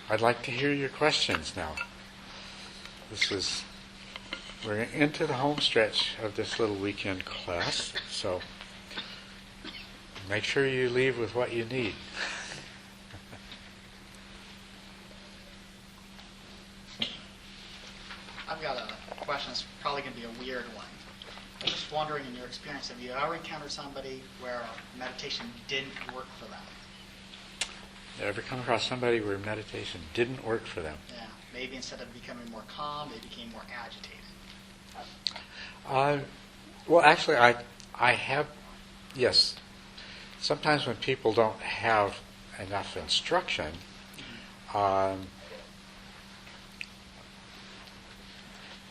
I'd like to hear your questions now. We're into the home stretch of this little weekend class, so make sure you leave with what you need. I've got a question that's probably going to be a weird one. I'm just wondering, in your experience, have you ever encountered somebody where meditation didn't work for them? Ever come across somebody where meditation didn't work for them? Yeah, maybe instead of becoming more calm, they became more agitated. Well, actually, I have, yes. Sometimes when people don't have enough instruction,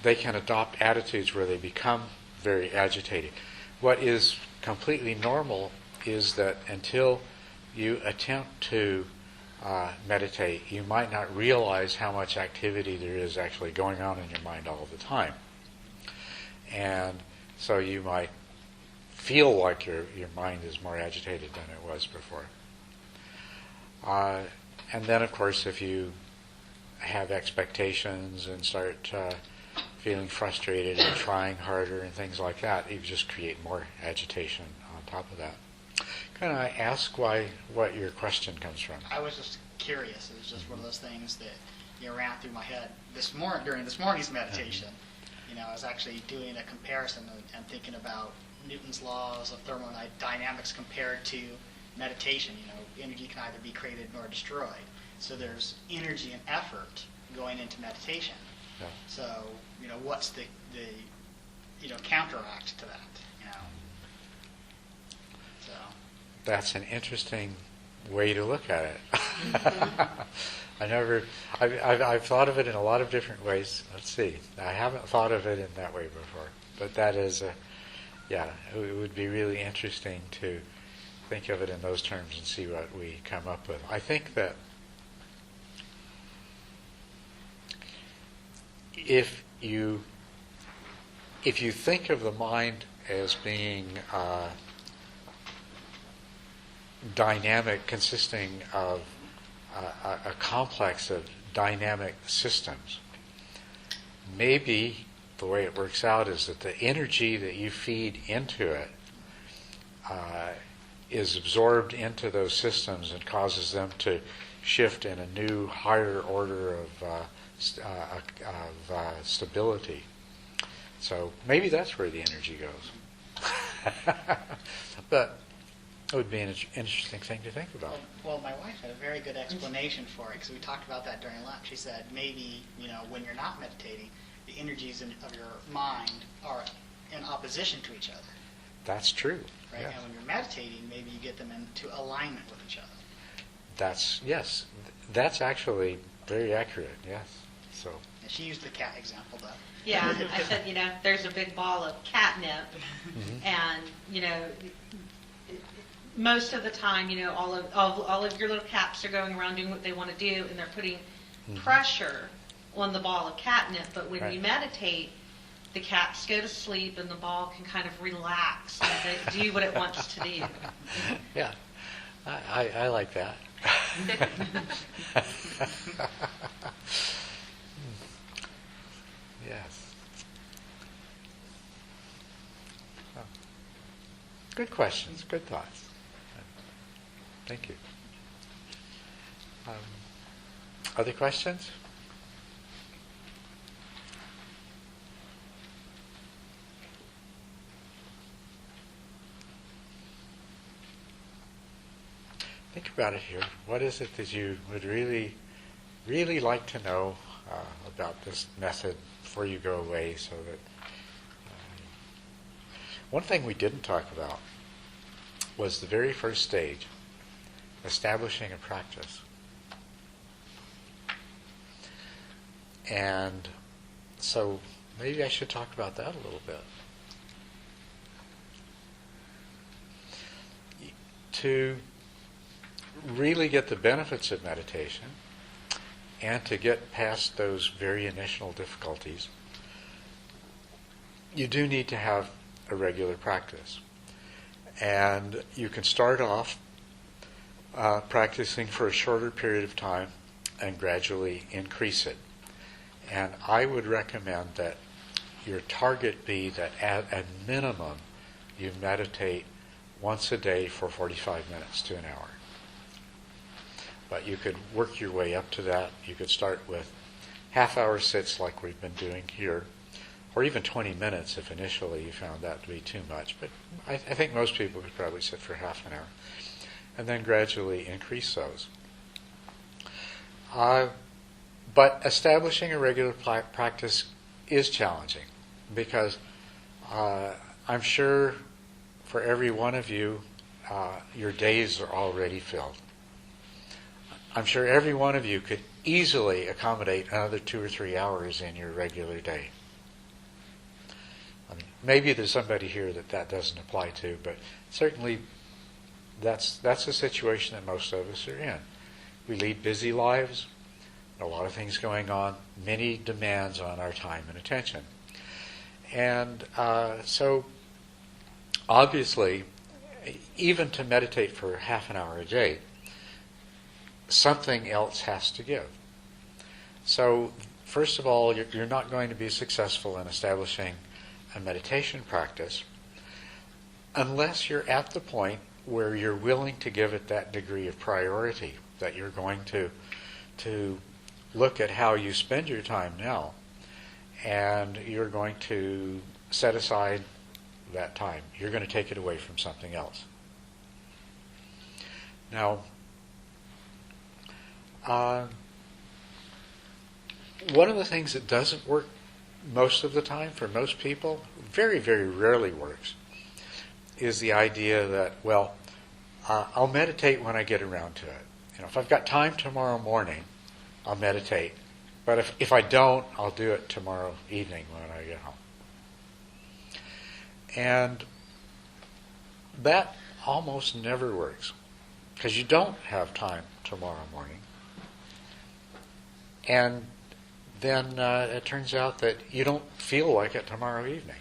they can adopt attitudes where they become very agitated. What is completely normal is that until you attempt to meditate, you might not realize how much activity there is actually going on in your mind all the time. And so you might feel like your mind is more agitated than it was before. And then, of course, if you have expectations and start feeling frustrated and trying harder and things like that, you just create more agitation on top of that. Can I ask what your question comes from? I was just curious. It was just one of those things that ran through my head during this morning's meditation. I was actually doing a comparison and thinking about Newton's laws of thermodynamics compared to meditation. Energy can either be created nor destroyed. So there's energy and effort going into meditation. Yeah. So, what's the counteract to that? So that's an interesting way to look at it. I've thought of it in a lot of different ways. Let's see. I haven't thought of it in that way before. But that is, it would be really interesting to think of it in those terms and see what we come up with. I think that if you think of the mind as being dynamic, consisting of a complex of dynamic systems, maybe the way it works out is that the energy that you feed into it is absorbed into those systems and causes them to shift in a new, higher order of stability. So maybe that's where the energy goes. But it would be an interesting thing to think about. Well, my wife had a very good explanation for it, because we talked about that during lunch. She said maybe, when you're not meditating, the energies of your mind are in opposition to each other. That's true. Right? Yes. And when you're meditating, maybe you get them into alignment with each other. That's actually very accurate, yes. So. And she used the cat example, though. Yeah, I said, there's a big ball of catnip, and, most of the time, all of your little cats are going around doing what they want to do, and they're putting pressure on the ball of catnip. But when you meditate, the cats go to sleep, and the ball can kind of relax and do what it wants to do. Yeah, I like that. Yes. Oh. Good questions, good thoughts. Thank you. Other questions? Think about it here. What is it that you would really, really like to know about this method before you go away? So that one thing we didn't talk about was the very first stage, establishing a practice. And so maybe I should talk about that a little bit. To really get the benefits of meditation and to get past those very initial difficulties, you do need to have a regular practice. And you can start off practicing for a shorter period of time and gradually increase it. And I would recommend that your target be that at a minimum you meditate once a day for 45 minutes to an hour. But you could work your way up to that. You could start with half-hour sits like we've been doing here, or even 20 minutes if initially you found that to be too much. But I think most people could probably sit for half an hour, and then gradually increase those. But establishing a regular practice is challenging, because I'm sure for every one of you, your days are already filled. I'm sure every one of you could easily accommodate another 2 or 3 hours in your regular day. I mean, maybe there's somebody here that doesn't apply to, but certainly that's a situation that most of us are in. We lead busy lives, a lot of things going on, many demands on our time and attention. And so obviously, even to meditate for half an hour a day, something else has to give. So first of all, you're not going to be successful in establishing a meditation practice unless you're at the point where you're willing to give it that degree of priority, that you're going to look at how you spend your time now, and you're going to set aside that time. You're going to take it away from something else. Now, one of the things that doesn't work most of the time for most people, very, very rarely works, is the idea that, well, I'll meditate when I get around to it. If I've got time tomorrow morning, I'll meditate. But if I don't, I'll do it tomorrow evening when I get home. And that almost never works, because you don't have time tomorrow morning. And then it turns out that you don't feel like it tomorrow evening.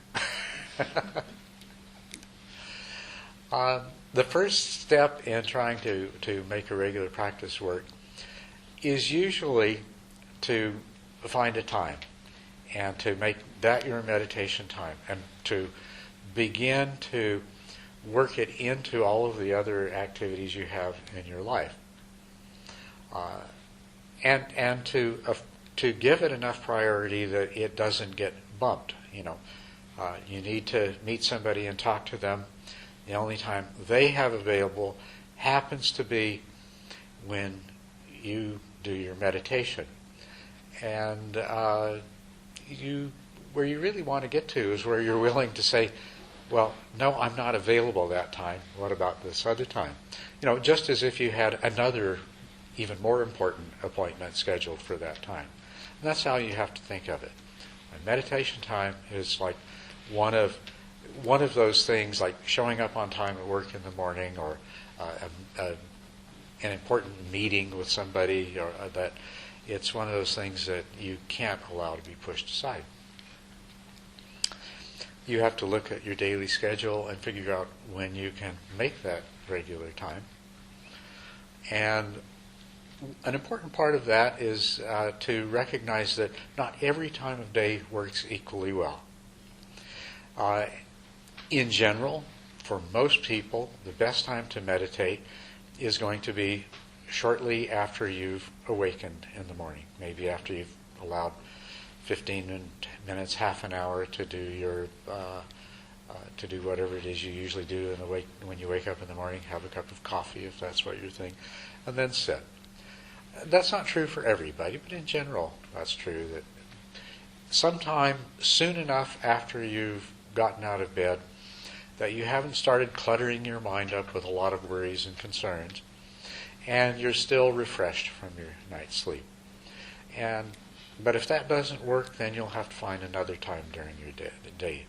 The first step in trying to make a regular practice work is usually to find a time and to make that your meditation time, and to begin to work it into all of the other activities you have in your life. And to give it enough priority that it doesn't get bumped. You need to meet somebody and talk to them. The only time they have available happens to be when you do your meditation. And where you really want to get to is where you're willing to say, well, no, I'm not available that time. What about this other time? Just as if you had another, even more important appointment scheduled for that time. And that's how you have to think of it. And meditation time is like one of those things, like showing up on time at work in the morning, or an important meeting with somebody, or that it's one of those things that you can't allow to be pushed aside. You have to look at your daily schedule and figure out when you can make that regular time. And an important part of that is to recognize that not every time of day works equally well. In general, for most people, the best time to meditate is going to be shortly after you've awakened in the morning, maybe after you've allowed 15 minutes, half an hour to do your to do whatever it is you usually do when you wake up in the morning. Have a cup of coffee if that's what you're thinking, and then sit. That's not true for everybody, but in general, that's true. That sometime soon enough after you've gotten out of bed, that you haven't started cluttering your mind up with a lot of worries and concerns, and you're still refreshed from your night's sleep. But if that doesn't work, then you'll have to find another time during your day.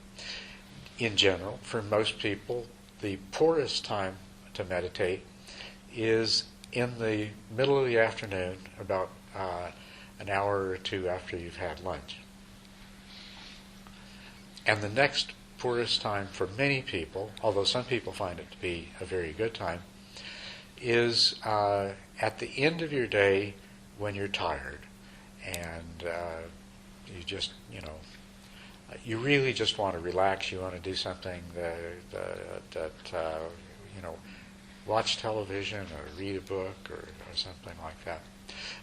In general, for most people, the poorest time to meditate is in the middle of the afternoon, about an hour or two after you've had lunch. And the next poorest time for many people, although some people find it to be a very good time, is at the end of your day when you're tired and you just, you really just want to relax. You want to do something that watch television or read a book or something like that.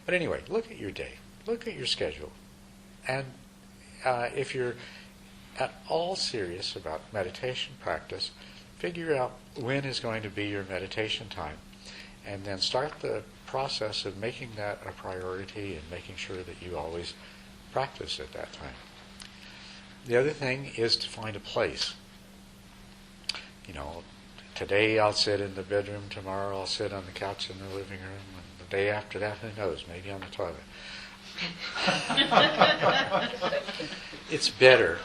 But anyway, look at your day. Look at your schedule. And if you're at all serious about meditation practice, figure out when is going to be your meditation time. And then start the process of making that a priority and making sure that you always practice at that time. The other thing is to find a place. Today I'll sit in the bedroom, tomorrow I'll sit on the couch in the living room, and the day after that, who knows, maybe on the toilet. It's better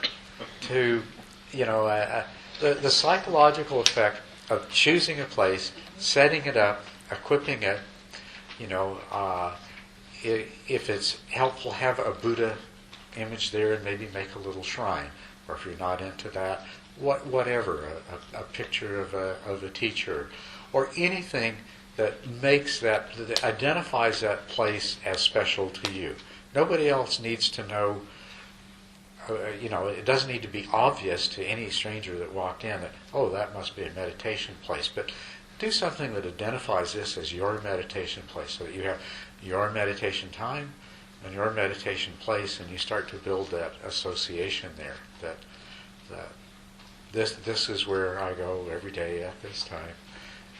to, the psychological effect of choosing a place, setting it up, equipping it, if it's helpful, have a Buddha image there and maybe make a little shrine. Or if you're not into that, whatever, a picture of a teacher, or anything that makes that identifies that place as special to you. Nobody else needs to know. It doesn't need to be obvious to any stranger that walked in that, oh, that must be a meditation place. But do something that identifies this as your meditation place, so that you have your meditation time and your meditation place, and you start to build that association there. That this is where I go every day at this time,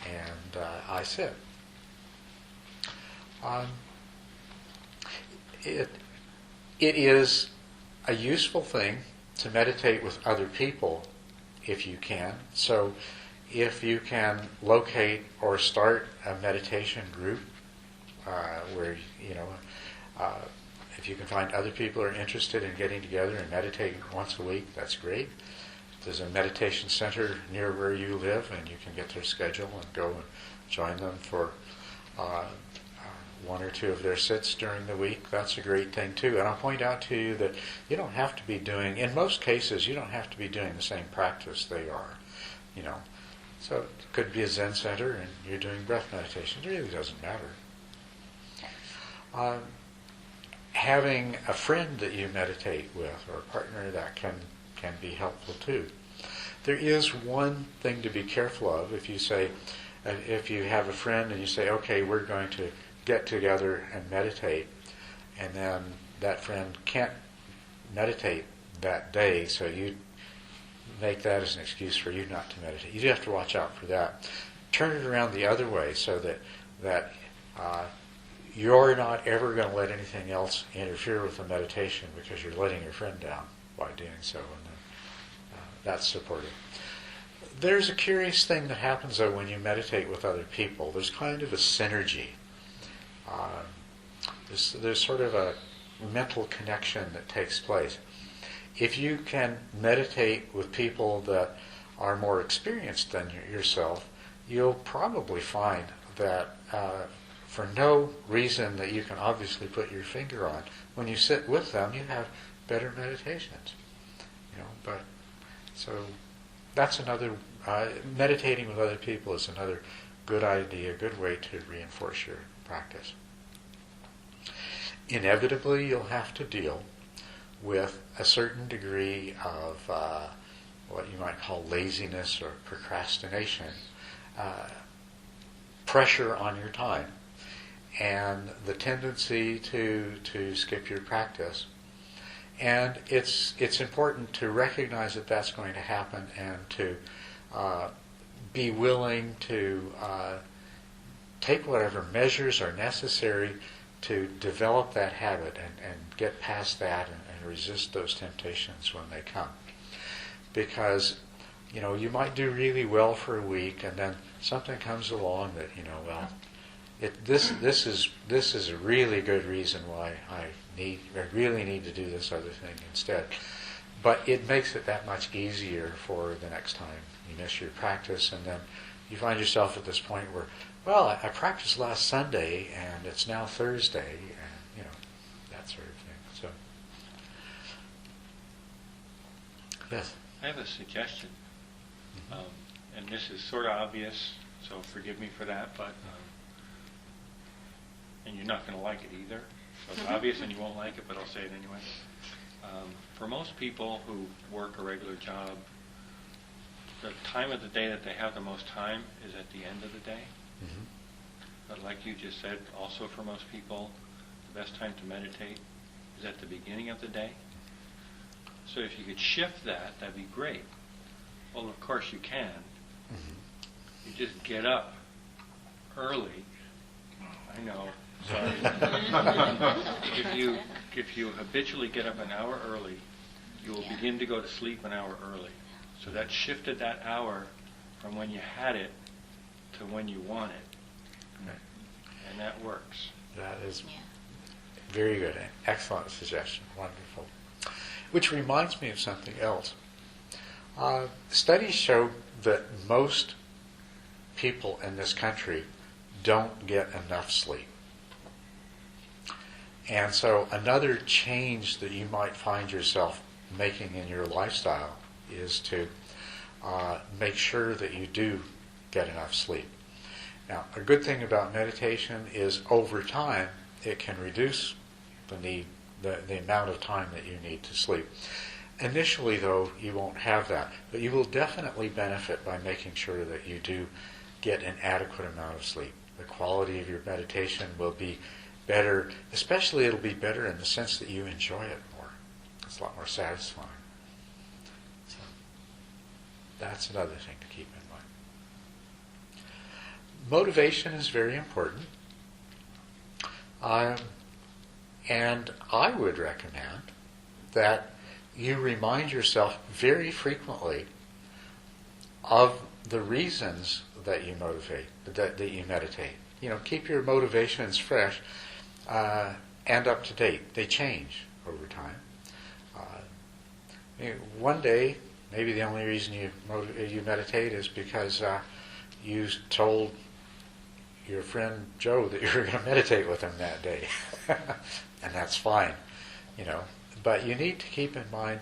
and I sit. It is a useful thing to meditate with other people if you can. So if you can locate or start a meditation group where, if you can find other people who are interested in getting together and meditating once a week, that's great. There's a meditation center near where you live, and you can get their schedule and go and join them for one or two of their sits during the week. That's a great thing too. And I'll point out to you that you don't have to be doing, in most cases, you don't have to be doing the same practice they are. So it could be a Zen center and you're doing breath meditation. It really doesn't matter. Having a friend that you meditate with, or a partner, that can be helpful too. There is one thing to be careful of. If you have a friend and you say, okay, we're going to get together and meditate, and then that friend can't meditate that day, so you make that as an excuse for you not to meditate. You do have to watch out for that. Turn it around the other way, so that you're not ever going to let anything else interfere with the meditation, because you're letting your friend down by doing so, and that's supportive. There's a curious thing that happens, though, when you meditate with other people. There's kind of a synergy. There's sort of a mental connection that takes place. If you can meditate with people that are more experienced than yourself, you'll probably find that for no reason that you can obviously put your finger on, when you sit with them, you have better meditations. But so that's another. Meditating with other people is another good idea, good way to reinforce your practice. Inevitably, you'll have to deal with a certain degree of what you might call laziness or procrastination, pressure on your time, and the tendency to skip your practice. And it's important to recognize that that's going to happen, and to be willing to take whatever measures are necessary to develop that habit and get past that and resist those temptations when they come. Because, you might do really well for a week, and then something comes along that, this is a really good reason why I really need to do this other thing instead. But it makes it that much easier for the next time you miss your practice, and then you find yourself at this point where, well, I practiced last Sunday and it's now Thursday, and that sort of thing. So, yes. I have a suggestion, and this is sort of obvious, so forgive me for that, but and you're not going to like it either. So it's obvious and you won't like it, but I'll say it anyway. For most people who work a regular job, the time of the day that they have the most time is at the end of the day. Mm-hmm. But like you just said, also for most people, the best time to meditate is at the beginning of the day. So if you could shift that, that'd be great. Well, of course you can. Mm-hmm. You just get up early. I know. Sorry. if you habitually get up an hour early, you will begin to go to sleep an hour early. So that shifted that hour from when you had it to when you want it. Okay. And that works. That is very good. Excellent suggestion. Wonderful. Which reminds me of something else. Studies show that most people in this country don't get enough sleep. And so another change that you might find yourself making in your lifestyle is to make sure that you do get enough sleep. Now, a good thing about meditation is over time it can reduce the amount of time that you need to sleep. Initially, though, you won't have that, but you will definitely benefit by making sure that you do get an adequate amount of sleep. The quality of your meditation will be better, especially it'll be better in the sense that you enjoy it more. It's a lot more satisfying. So that's another thing to keep in mind. Motivation is very important. And I would recommend that you remind yourself very frequently of the reasons that you that you meditate. You know, keep your motivations fresh and up to date. They change over time. One day, maybe the only reason you meditate is because you told your friend Joe that you were going to meditate with him that day. And that's fine, you know. But you need to keep in mind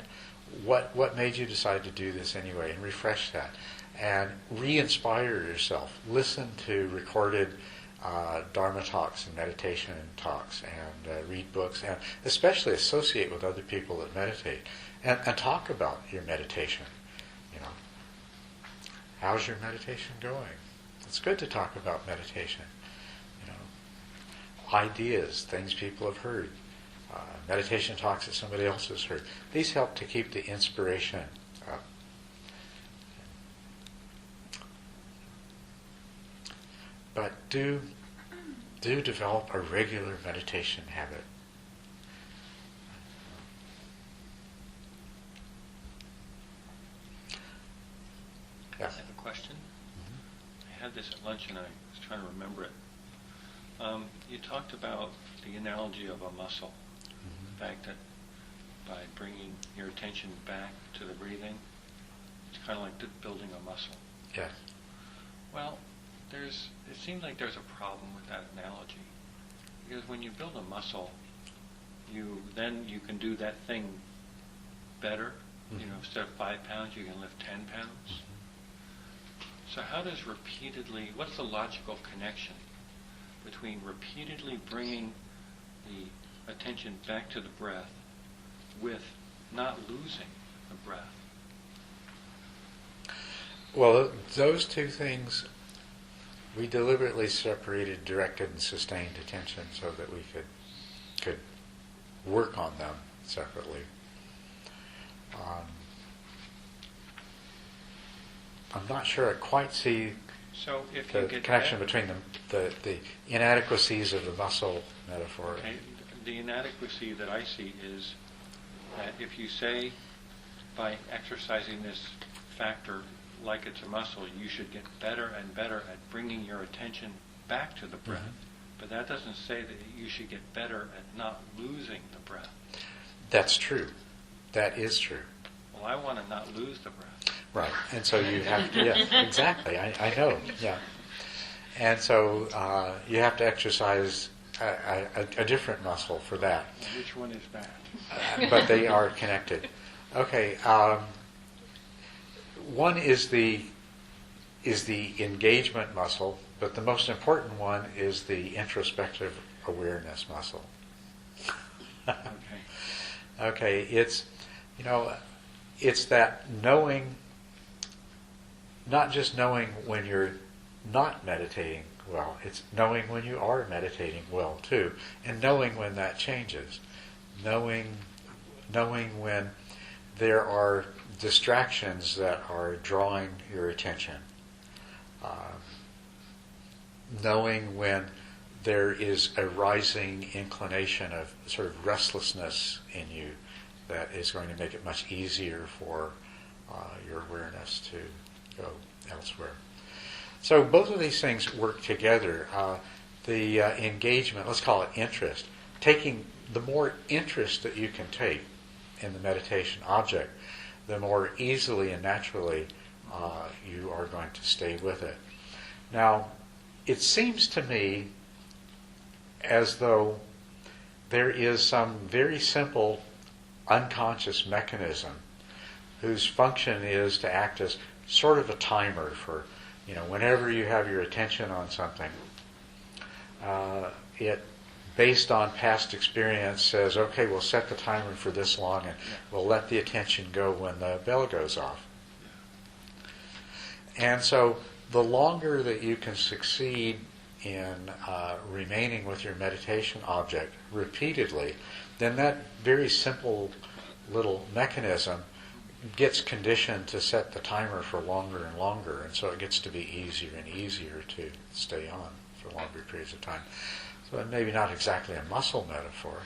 what made you decide to do this anyway, and refresh that. And re-inspire yourself. Listen to recorded Dharma talks and meditation talks, and read books, and especially associate with other people that meditate. And talk about your meditation. You know, how's your meditation going? It's good to talk about meditation. You know, ideas, things people have heard, meditation talks that somebody else has heard. These help to keep the inspiration up. But do develop a regular meditation habit. I have a question. I had this at lunch and I was trying to remember it. You talked about the analogy of a muscle. The fact that by bringing your attention back to the breathing, it's kind of like building a muscle. Yes. Well, it seems like there's a problem with that analogy. Because when you build a muscle, you can do that thing better. Mm-hmm. You know, instead of 5 pounds, you can lift 10 pounds. Mm-hmm. So how does what's the logical connection between repeatedly bringing the attention back to the breath with not losing the breath? Well, those two things, we deliberately separated directed and sustained attention so that we could work on them separately. I'm not sure I quite see the connection between the inadequacies of the muscle metaphor. Okay. The inadequacy that I see is that if you say by exercising this factor like it's a muscle, you should get better and better at bringing your attention back to the breath. Mm-hmm. But that doesn't say that you should get better at not losing the breath. That's true. That is true. Well, I want to not lose the breath. Right. And so you have to, yeah, exactly. I know, yeah. And so you have to exercise a different muscle for that. Which one is that? But they are connected. Okay. One is the engagement muscle, but the most important one is the introspective awareness muscle. Okay. Okay, it's that knowing, not just knowing when you're not meditating well, it's knowing when you are meditating well too, and knowing when that changes, knowing when there are distractions that are drawing your attention, knowing when there is a rising inclination of sort of restlessness in you that is going to make it much easier for your awareness to go elsewhere. So both of these things work together. The engagement, let's call it interest, taking the more interest that you can take in the meditation object, the more easily and naturally you are going to stay with it. Now, it seems to me as though there is some very simple unconscious mechanism whose function is to act as sort of a timer for, whenever you have your attention on something, it, based on past experience, says, okay, we'll set the timer for this long and we'll let the attention go when the bell goes off. And so the longer that you can succeed in remaining with your meditation object repeatedly, then that very simple little mechanism gets conditioned to set the timer for longer and longer, and so it gets to be easier and easier to stay on for longer periods of time. So maybe not exactly a muscle metaphor,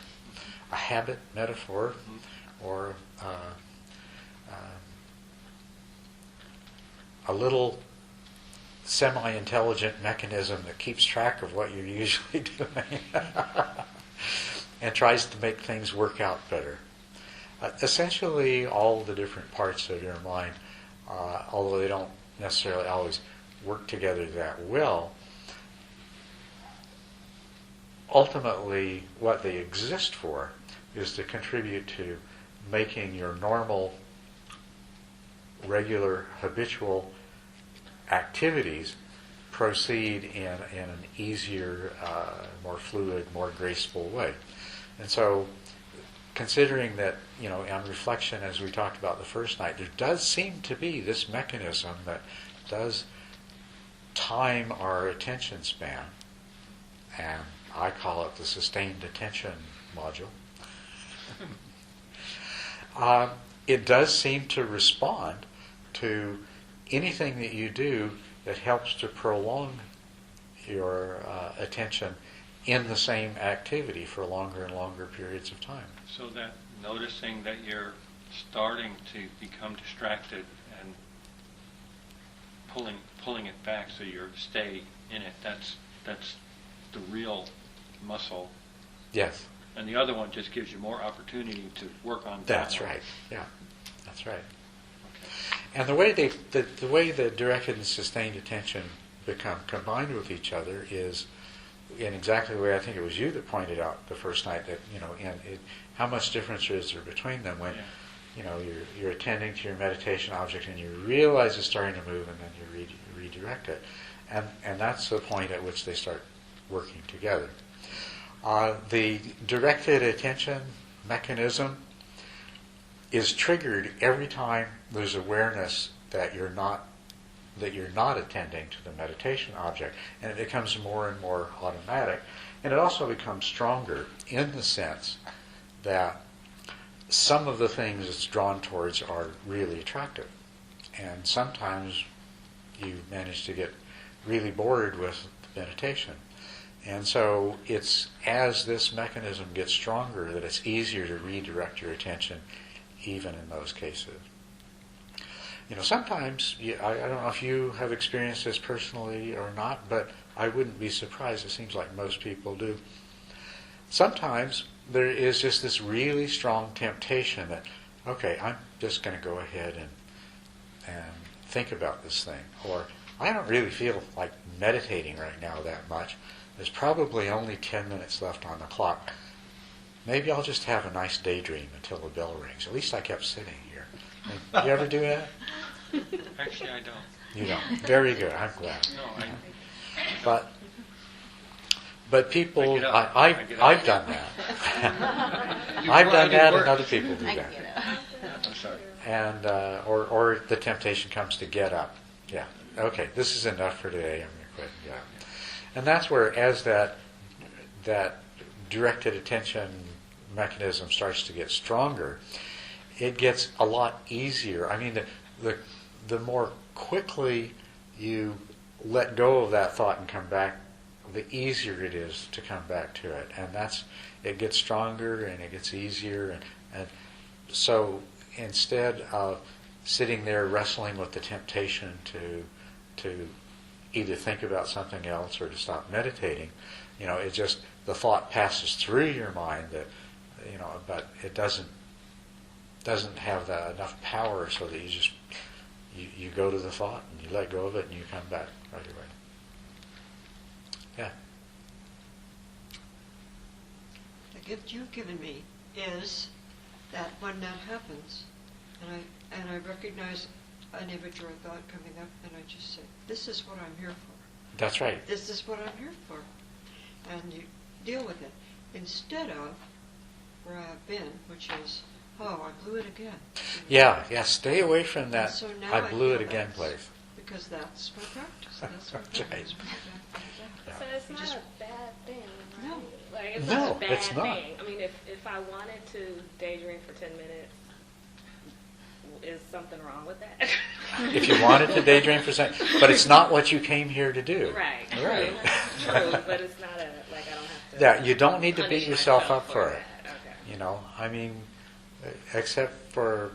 a habit metaphor, or a little semi-intelligent mechanism that keeps track of what you're usually doing and tries to make things work out better. Essentially, all the different parts of your mind, although they don't necessarily always work together that well, ultimately what they exist for is to contribute to making your normal, regular, habitual activities proceed in an easier, more fluid, more graceful way. And so, considering that, on reflection, as we talked about the first night, there does seem to be this mechanism that does time our attention span, and I call it the sustained attention module. It does seem to respond to anything that you do that helps to prolong your attention in the same activity for longer and longer periods of time. So that noticing that you're starting to become distracted and pulling it back so you stay in it, that's the real muscle. Yes. And the other one just gives you more opportunity to work on that. That's right. Yeah, that's right. And the way the directed and sustained attention become combined with each other is in exactly the way I think it was you that pointed out the first night that how much difference is there between them when you're attending to your meditation object and you realize it's starting to move and then you redirect it, and that's the point at which they start working together. The directed attention mechanism is triggered every time there's awareness that you're not attending to the meditation object, and it becomes more and more automatic, and it also becomes stronger in the sense that some of the things it's drawn towards are really attractive, and sometimes you manage to get really bored with meditation. And so it's as this mechanism gets stronger that it's easier to redirect your attention even in those cases. Sometimes, I don't know if you have experienced this personally or not, but I wouldn't be surprised. It seems like most people do. Sometimes there is just this really strong temptation that, okay, I'm just going to go ahead and think about this thing. Or, I don't really feel like meditating right now that much. There's probably only 10 minutes left on the clock. Maybe I'll just have a nice daydream until the bell rings. At least I kept sitting here. You ever do that? Actually, I don't. You don't. Very good. I'm glad. No, But people, I get up. I've done that. I've done that, and other people do that. I'm sorry. And or the temptation comes to get up. Yeah. Okay, this is enough for today. I'm going to quit and get up. And that's where, as that directed attention mechanism starts to get stronger, it gets a lot easier. I mean, the more quickly you let go of that thought and come back, the easier it is to come back to it. And it gets stronger and it gets easier. And so instead of sitting there wrestling with the temptation to either think about something else or to stop meditating, it just, the thought passes through your mind that, but it doesn't have enough power so that you go to the thought and you let go of it and you come back right away. Yeah. The gift you've given me is that when that happens, and I recognize an image or a thought coming up, and I just say, "This is what I'm here for." That's right. This is what I'm here for, and you deal with it instead of where I've been, which is, "Oh, I blew it again." Yeah. Stay away from that. So now I blew it feel again that's- place. Because that's my practice. That's what That's right. happens. Yeah. So it's not a bad thing, right? No. Like, it's No, not a bad it's not. thing. I mean, if I wanted to daydream for 10 minutes, is something wrong with that? If you wanted to daydream for a second, but it's not what you came here to do. Right. Right. True, but it's not I don't have to. Yeah, you don't need to punish beat yourself myself up for it. that. Okay. I mean, except for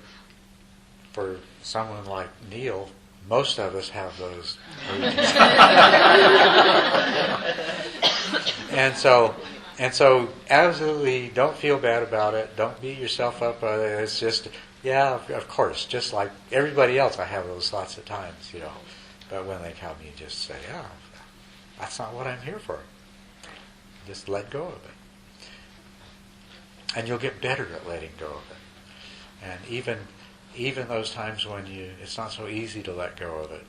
someone like Neil, most of us have those routines. and so absolutely don't feel bad about it. Don't beat yourself up. It's just, yeah, of course, just like everybody else, I have those thoughts at times, But when they come, you just say, yeah, that's not what I'm here for. Just let go of it. And you'll get better at letting go of it. And even those times when it's not so easy to let go of it,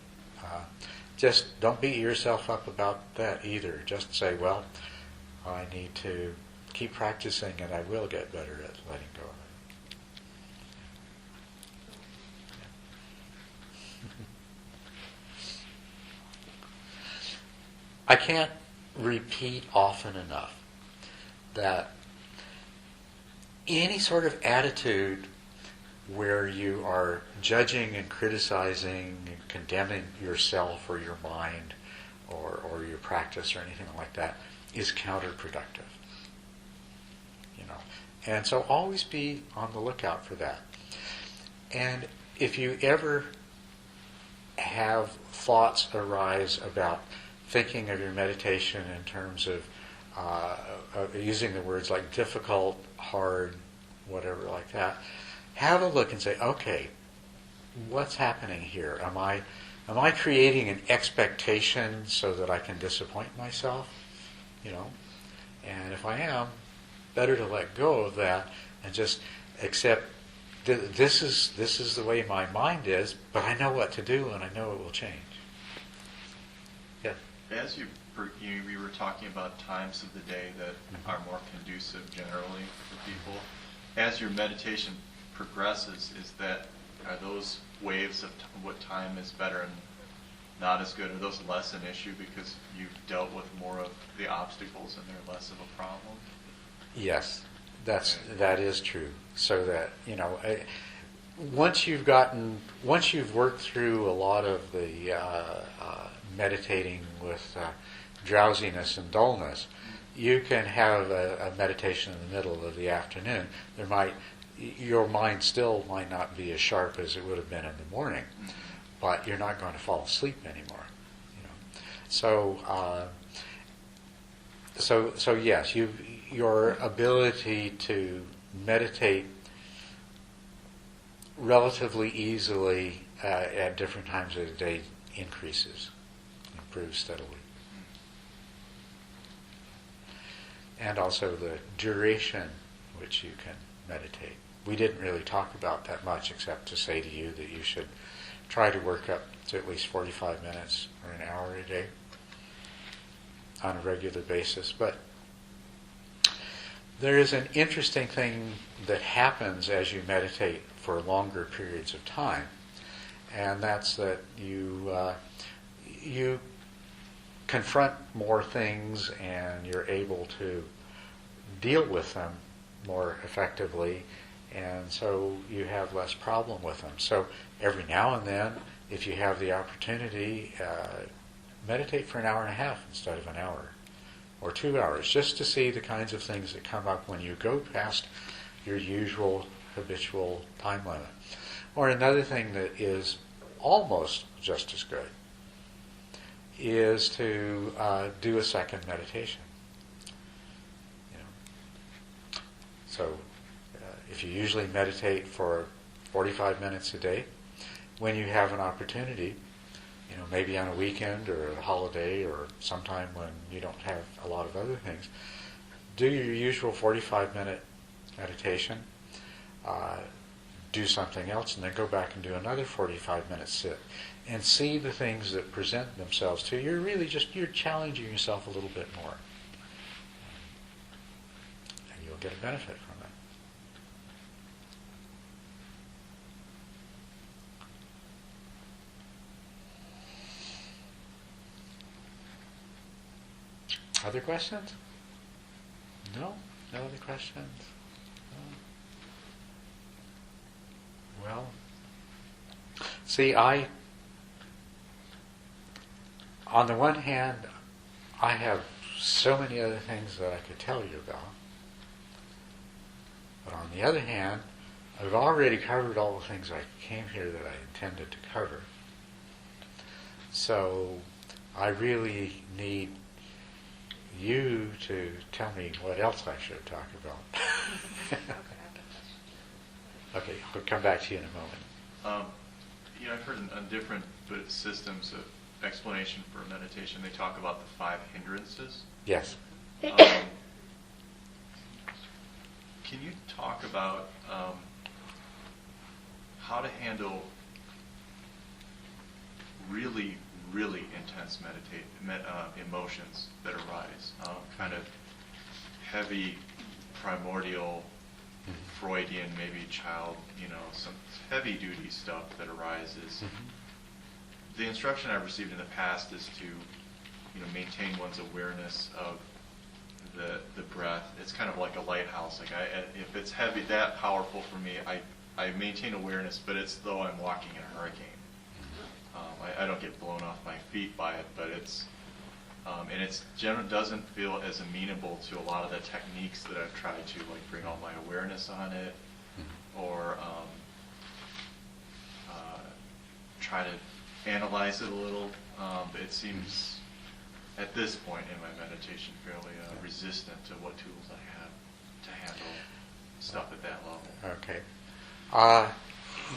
just don't beat yourself up about that either. Just say, well, I need to keep practicing and I will get better at letting go of it. I can't repeat often enough that any sort of attitude where you are judging and criticizing and condemning yourself or your mind or your practice or anything like that is counterproductive. And so always be on the lookout for that. And if you ever have thoughts arise about thinking of your meditation in terms of using the words like difficult, hard, whatever like that, have a look and say, okay, what's happening here? Am I creating an expectation so that I can disappoint myself? And if I am, better to let go of that and just accept this is the way my mind is, but I know what to do and I know it will change. Yeah. As you were talking about times of the day that are more conducive generally for people, as your meditation progresses, are those waves of what time is better and not as good, are those less an issue because you've dealt with more of the obstacles and they're less of a problem? Yes, that is true. So that once you've worked through a lot of the meditating with drowsiness and dullness, you can have a meditation in the middle of the afternoon. Your mind still might not be as sharp as it would have been in the morning, but you're not going to fall asleep anymore. So yes, your ability to meditate relatively easily at different times of the day improves steadily. And also the duration which you can meditate. We didn't really talk about that much except to say to you that you should try to work up to at least 45 minutes or an hour a day. on a regular basis. But there is an interesting thing that happens as you meditate for longer periods of time, and that's that you confront more things and you're able to deal with them more effectively, and so you have less problem with them. So every now and then, if you have the opportunity, meditate for an hour and a half instead of an hour or 2 hours, just to see the kinds of things that come up when you go past your usual habitual time limit. Or another thing that is almost just as good is to do a second meditation. So if you usually meditate for 45 minutes a day, when you have an opportunity, maybe on a weekend or a holiday or sometime when you don't have a lot of other things, do your usual 45-minute meditation, do something else, and then go back and do another 45-minute sit, and see the things that present themselves to you. You're challenging yourself a little bit more, and you'll get a benefit from it. Other questions? No? No other questions? No? Well, see, on the one hand, I have so many other things that I could tell you about. But on the other hand, I've already covered all the things I came here that I intended to cover. So I really need you to tell me what else I should talk about. Okay, I'll come back to you in a moment. I've heard on different systems of explanation for meditation, they talk about the 5 hindrances. Yes. Can you talk about how to handle really, really intense emotions that arise? Kind of heavy, primordial, Freudian, maybe child, some heavy-duty stuff that arises. The instruction I've received in the past is to, maintain one's awareness of the breath. It's kind of like a lighthouse. Like if it's heavy, that powerful for me, I maintain awareness, but it's though I'm walking in a hurricane. I don't get blown off my feet by it, but it's and it's generally doesn't feel as amenable to a lot of the techniques that I've tried to bring all my awareness on it, or try to analyze it a little. But it seems at this point in my meditation fairly resistant to what tools I have to handle stuff at that level. Okay.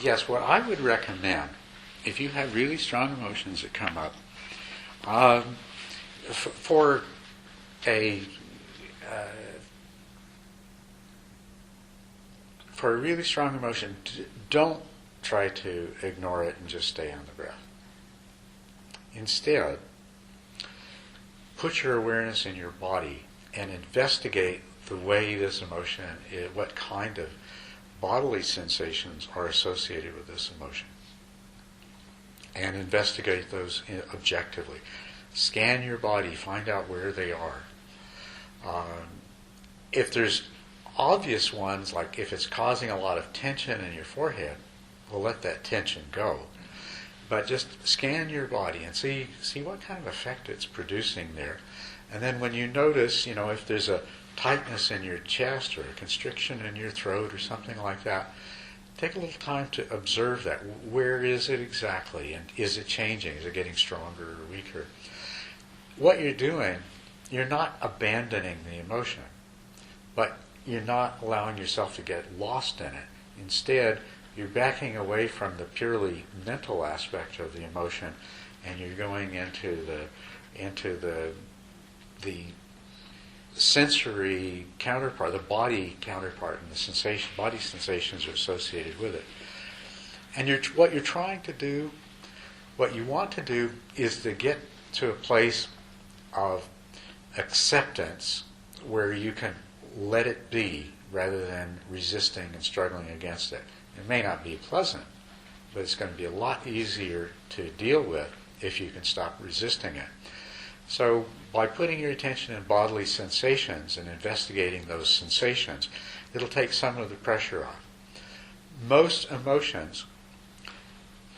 Yes, what I would recommend, if you have really strong emotions that come up, for a really strong emotion, don't try to ignore it and just stay on the breath. Instead, put your awareness in your body and investigate the way this emotion, what kind of bodily sensations are associated with this emotion, and investigate those objectively. Scan your body, find out where they are. If there's obvious ones, like if it's causing a lot of tension in your forehead, well, let that tension go. But just scan your body and see what kind of effect it's producing there. And then when you notice, if there's a tightness in your chest or a constriction in your throat or something like that, take a little time to observe that. Where is it exactly? And is it changing? Is it getting stronger or weaker? What you're doing, you're not abandoning the emotion, but you're not allowing yourself to get lost in it. Instead, you're backing away from the purely mental aspect of the emotion, and you're going into the sensory counterpart, the body counterpart, and the body sensations are associated with it. And what you're trying to do, what you want to do, is to get to a place of acceptance where you can let it be rather than resisting and struggling against it. It may not be pleasant, but it's going to be a lot easier to deal with if you can stop resisting it. So by putting your attention in bodily sensations and investigating those sensations, it'll take some of the pressure off. Most emotions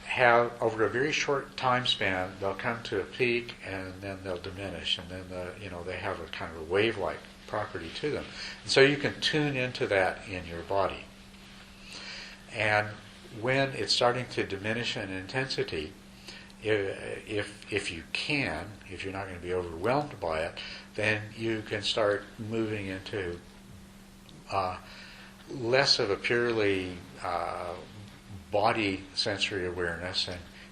have, over a very short time span, they'll come to a peak and then they'll diminish, and then they have a kind of a wave-like property to them. And so you can tune into that in your body. And when it's starting to diminish in intensity, if you can, if you're not going to be overwhelmed by it, then you can start moving into less of a purely body sensory awareness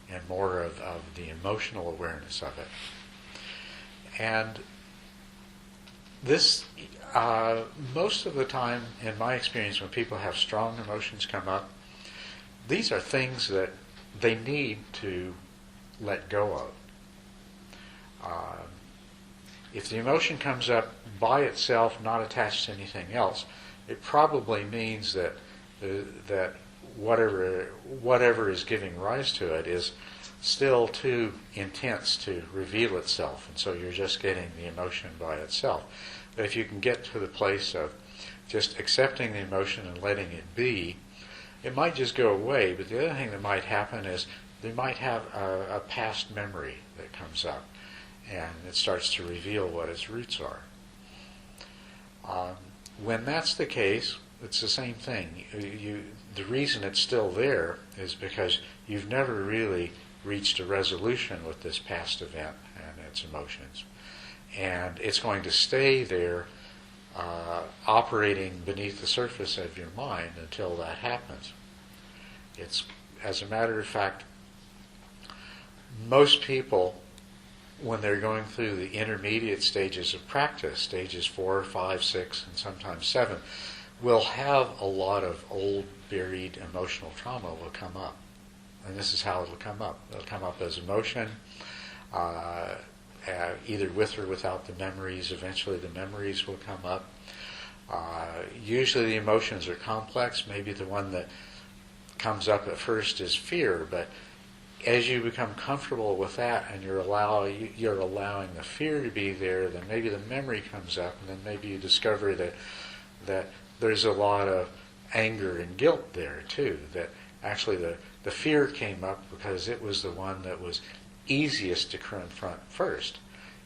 and more of the emotional awareness of it. And this, most of the time, in my experience, when people have strong emotions come up, these are things that they need to let go of. If the emotion comes up by itself, not attached to anything else, it probably means that whatever is giving rise to it is still too intense to reveal itself, and so you're just getting the emotion by itself. But if you can get to the place of just accepting the emotion and letting it be, it might just go away. But the other thing that might happen is they might have a past memory that comes up, and it starts to reveal what its roots are. When that's the case, it's the same thing. The reason it's still there is because you've never really reached a resolution with this past event and its emotions. And it's going to stay there operating beneath the surface of your mind until that happens. It's, as a matter of fact, most people, when they're going through the intermediate stages of practice, stages 4, 5, 6, and sometimes 7, will have a lot of old, buried emotional trauma will come up. And this is how it'll come up. It'll come up as emotion, either with or without the memories. Eventually the memories will come up. Usually the emotions are complex. Maybe the one that comes up at first is fear, but as you become comfortable with that and you're allowing the fear to be there, then maybe the memory comes up, and then maybe you discover that there's a lot of anger and guilt there too, that actually the fear came up because it was the one that was easiest to confront first.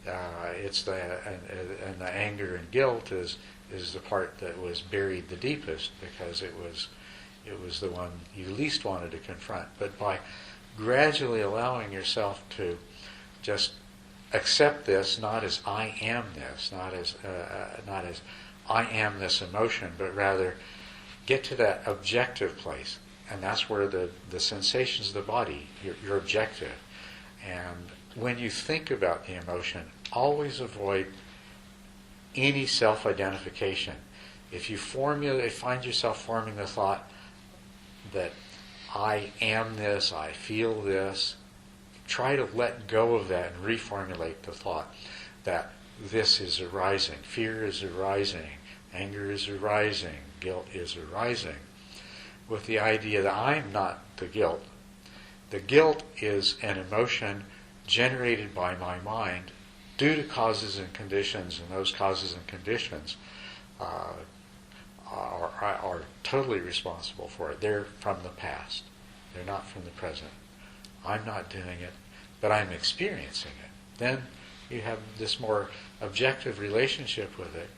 And the anger and guilt is the part that was buried the deepest because it was the one you least wanted to confront. But by gradually allowing yourself to just accept this, not as I am this, not as I am this emotion, but rather get to that objective place, and that's where the sensations of the body, you're objective. And when you think about the emotion, always avoid any self-identification. If you find yourself forming the thought that I am this, I feel this, try to let go of that and reformulate the thought that this is arising, fear is arising, anger is arising, guilt is arising, with the idea that I'm not the guilt. The guilt is an emotion generated by my mind due to causes and conditions, and those causes and conditions are totally responsible for it. They're from the past. They're not from the present. I'm not doing it, but I'm experiencing it. Then you have this more objective relationship with it,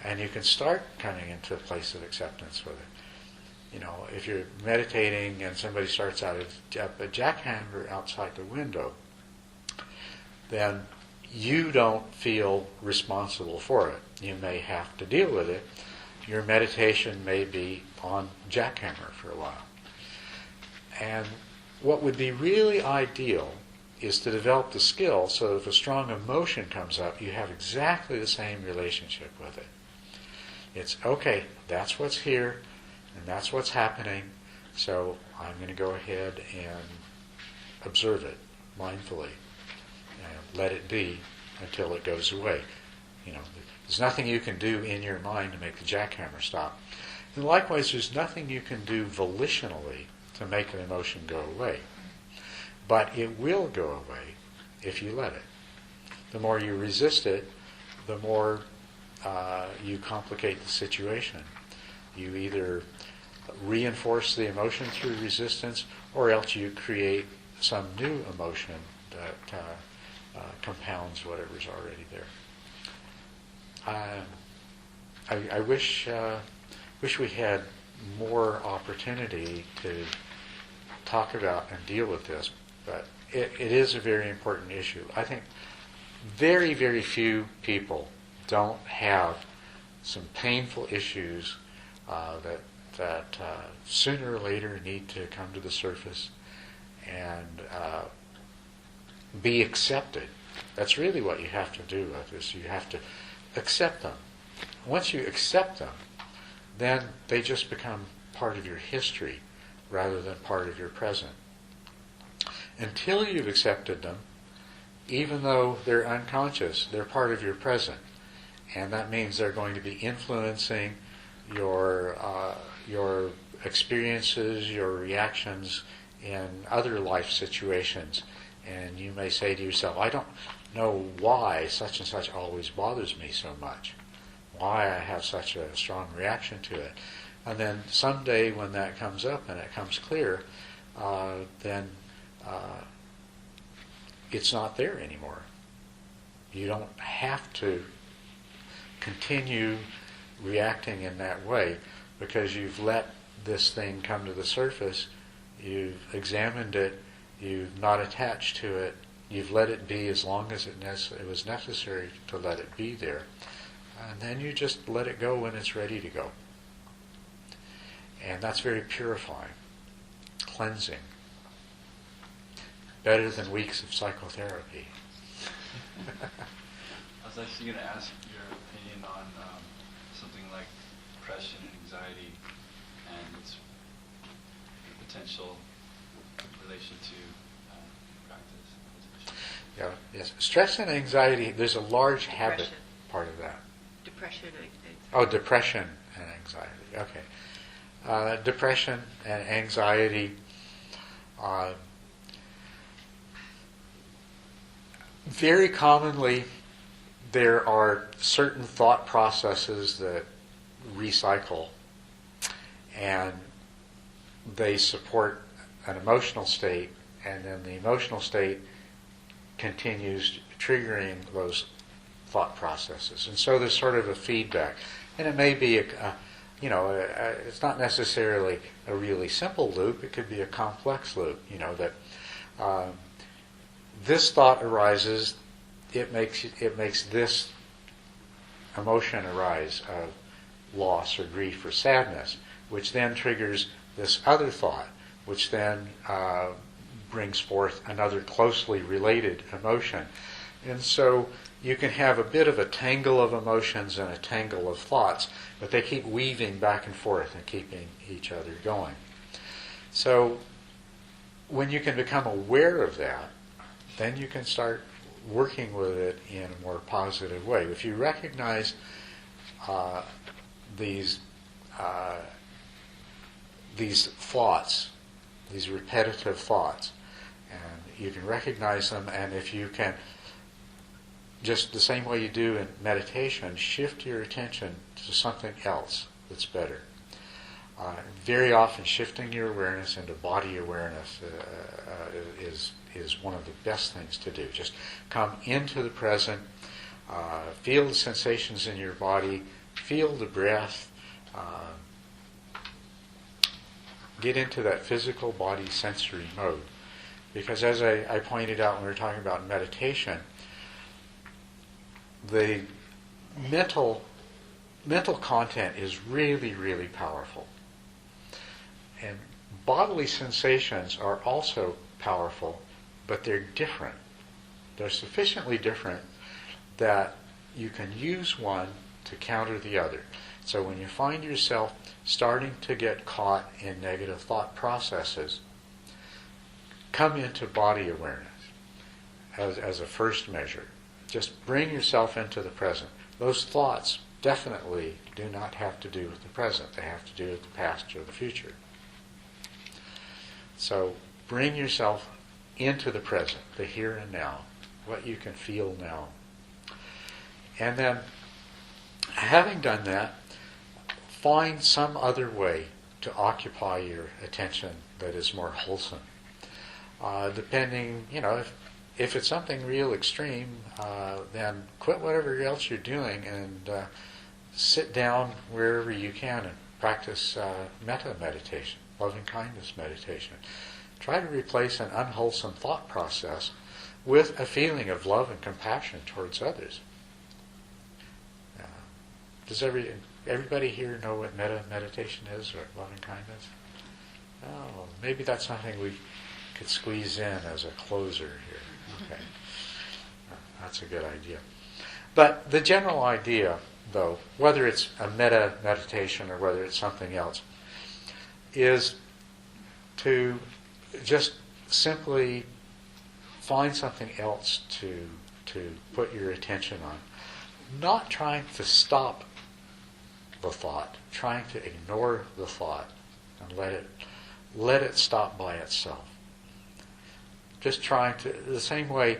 and you can start coming into a place of acceptance with it. You know, if you're meditating and somebody starts out a jackhammer outside the window, then you don't feel responsible for it. You may have to deal with it. Your meditation may be on jackhammer for a while. And what would be really ideal is to develop the skill so that if a strong emotion comes up, you have exactly the same relationship with it. It's, okay, that's what's here, and that's what's happening, so I'm going to go ahead and observe it mindfully and let it be until it goes away. There's nothing you can do in your mind to make the jackhammer stop. And likewise, there's nothing you can do volitionally to make an emotion go away. But it will go away if you let it. The more you resist it, the more you complicate the situation. You either reinforce the emotion through resistance, or else you create some new emotion that compounds whatever's already there. I wish we had more opportunity to talk about and deal with this, but it is a very important issue. I think very, very few people don't have some painful issues that sooner or later need to come to the surface and be accepted. That's really what you have to do with this. You have to accept them. Once you accept them, then they just become part of your history rather than part of your present. Until you've accepted them, even though they're unconscious, they're part of your present. And that means they're going to be influencing your experiences, your reactions in other life situations. And you may say to yourself, I don't know why such and such always bothers me so much, why I have such a strong reaction to it. And then someday when that comes up and it comes clear, then it's not there anymore. You don't have to continue reacting in that way because you've let this thing come to the surface, you've examined it, you've not attached to it, you've let it be as long as it was necessary to let it be there. And then you just let it go when it's ready to go. And that's very purifying, cleansing. Better than weeks of psychotherapy. I was actually going to ask your opinion on something like depression and anxiety and its potential relation to practice. Yeah, yes. Stress and anxiety, there's a large habit Depression. part of that. Depression and anxiety. Oh, depression and anxiety. Okay. Depression and anxiety. Very commonly, there are certain thought processes that recycle, and they support an emotional state, and then the emotional state continues triggering those thought processes. And so there's sort of a feedback. And it may be, it's not necessarily a really simple loop. It could be a complex loop, that this thought arises, it makes this emotion arise of loss or grief or sadness, which then triggers this other thought, which then brings forth another closely related emotion. And so you can have a bit of a tangle of emotions and a tangle of thoughts, but they keep weaving back and forth and keeping each other going. So when you can become aware of that, then you can start working with it in a more positive way. If you recognize these thoughts, these repetitive thoughts, and you can recognize them, and if you can, just the same way you do in meditation, shift your attention to something else that's better. Very often shifting your awareness into body awareness is one of the best things to do. Just come into the present, feel the sensations in your body, feel the breath, get into that physical body sensory mode. Because as I pointed out when we were talking about meditation, the mental content is really, really powerful. And bodily sensations are also powerful, but they're different. They're sufficiently different that you can use one to counter the other. So when you find yourself starting to get caught in negative thought processes, come into body awareness as a first measure. Just bring yourself into the present. those thoughts definitely do not have to do with the present. They have to do with the past or the future. So bring yourself into the present, the here and now, what you can feel now. And then, having done that, find some other way to occupy your attention that is more wholesome. Depending, if it's something real extreme, then quit whatever else you're doing and sit down wherever you can and practice Metta meditation, loving kindness meditation. Try to replace an unwholesome thought process with a feeling of love and compassion towards others. Does everybody here know what Metta meditation is, or loving kindness? Oh, maybe that's something we could squeeze in as a closer here. Okay, that's a good idea. But the general idea, though, whether it's a Metta meditation or whether it's something else, is to just simply find something else to put your attention on. Not trying to stop the thought, trying to ignore the thought and let it stop by itself. Just trying to, the same way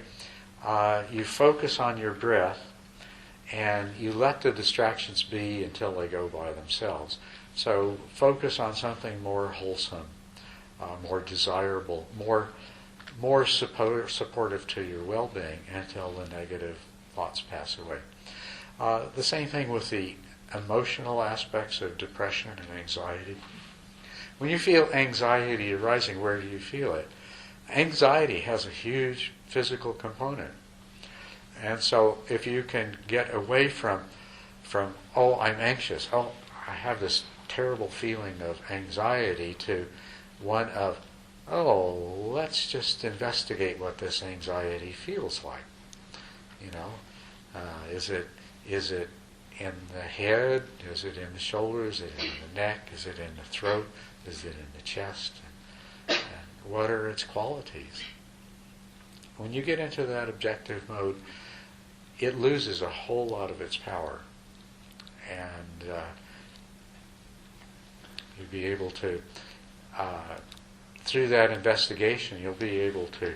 you focus on your breath and you let the distractions be until they go by themselves. So focus on something more wholesome, more desirable, more supportive to your well-being until the negative thoughts pass away. The same thing with the emotional aspects of depression and anxiety. When you feel anxiety arising, where do you feel it? Anxiety has a huge physical component. And so if you can get away from oh, I'm anxious, oh, I have this terrible feeling of anxiety, to one of, oh, let's just investigate what this anxiety feels like. Is it in the head? Is it in the shoulders? Is it in the neck? Is it in the throat? Is it in the chest? And what are its qualities? When you get into that objective mode, it loses a whole lot of its power. And you'll be able to, through that investigation, you'll be able to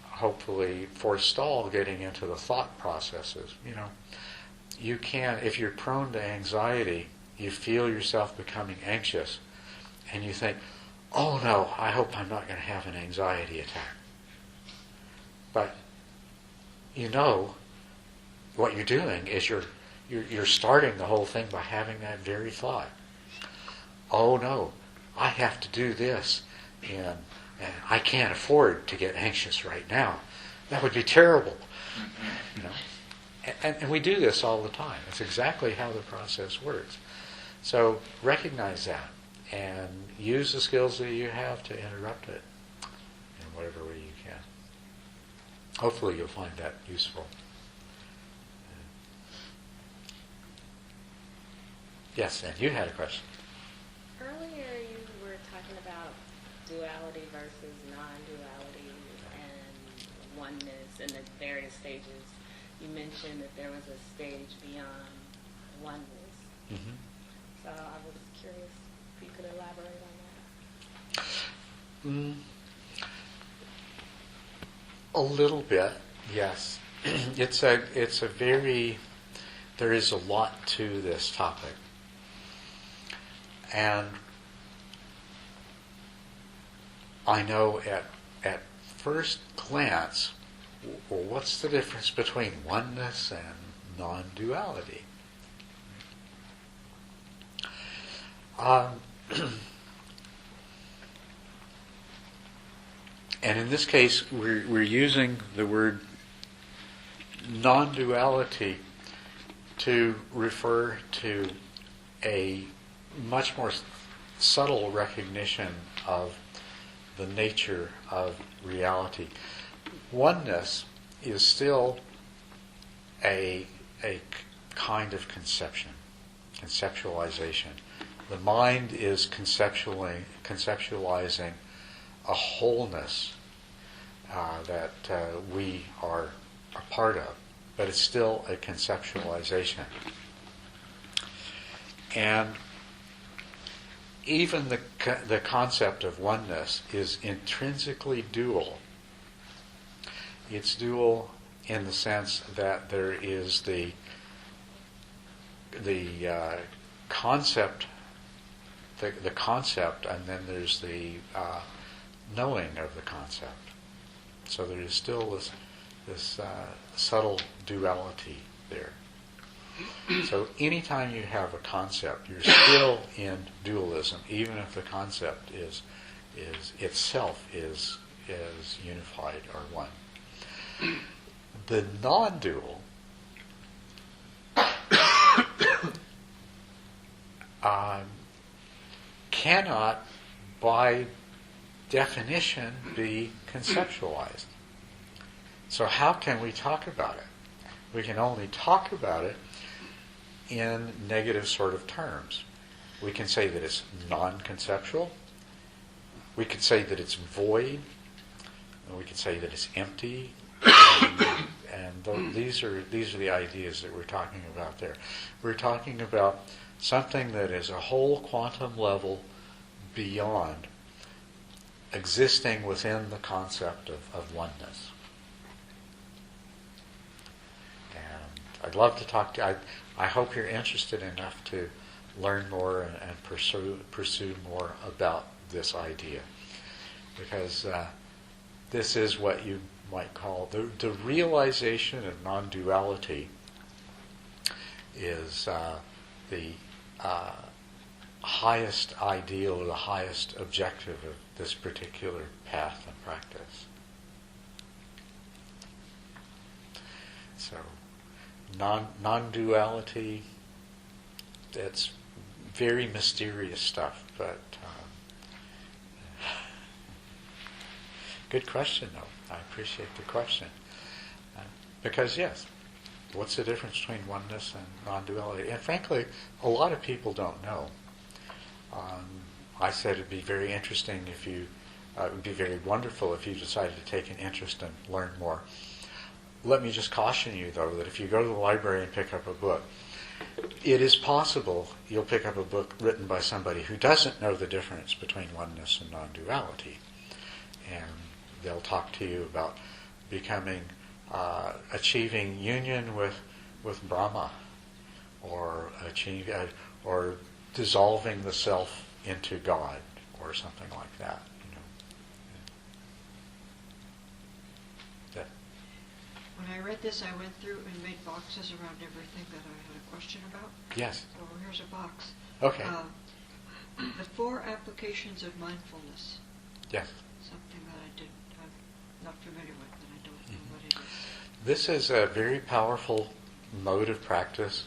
hopefully forestall getting into the thought processes. You can, if you're prone to anxiety, you feel yourself becoming anxious, and you think, oh no, I hope I'm not going to have an anxiety attack. But what you're doing is you're starting the whole thing by having that very thought. Oh no, I have to do this, and I can't afford to get anxious right now. That would be terrible. And we do this all the time. It's exactly how the process works. So recognize that and use the skills that you have to interrupt it in whatever way you can. Hopefully you'll find that useful. Yes, and you had a question. Earlier you were talking about duality versus non-duality and oneness and the various stages. You mentioned that there was a stage beyond oneness. Mm-hmm. So I was curious if you could elaborate on that. A little bit, yes. There is a lot to this topic. And I know at first glance, well, what's the difference between oneness and non-duality? And in this case, we're using the word non-duality to refer to a much more subtle recognition of the nature of reality. Oneness is still a kind of conceptualization. The mind is conceptualizing a wholeness that we are a part of. but it's still a conceptualization. And even the concept of oneness is intrinsically dual. It's dual in the sense that there is the concept, the concept, and then there's the knowing of the concept. So there is still this subtle duality there. So anytime you have a concept, you're still in dualism, even if the concept is itself is unified or one. The non-dual cannot, by definition, be conceptualized. So how can we talk about it? We can only talk about it in negative sort of terms. We can say that it's non-conceptual. We could say that it's void. And we could say that it's empty. These are the ideas that we're talking about there. We're talking about something that is a whole quantum level beyond existing within the concept of oneness. And I'd love to talk to you. I hope you're interested enough to learn more and pursue more about this idea, because this is what you might call the realization of non-duality is the highest ideal or the highest objective of this particular path and practice. So non-duality, it's very mysterious stuff, but good question though. I appreciate the question. Because yes, what's the difference between oneness and non-duality? And frankly, a lot of people don't know. I said it'd be very interesting if you, it would be very wonderful if you decided to take an interest and learn more. Let me just caution you, though, that if you go to the library and pick up a book, it is possible you'll pick up a book written by somebody who doesn't know the difference between oneness and non-duality. And they'll talk to you about becoming, achieving union with Brahma, or dissolving the self into God, or something like that. When I read this, I went through and made boxes around everything that I had a question about. Yes. So here's a box. Okay. The 4 applications of mindfulness. Yes. Something that I'm not familiar with, and I don't know what it is. This is a very powerful mode of practice.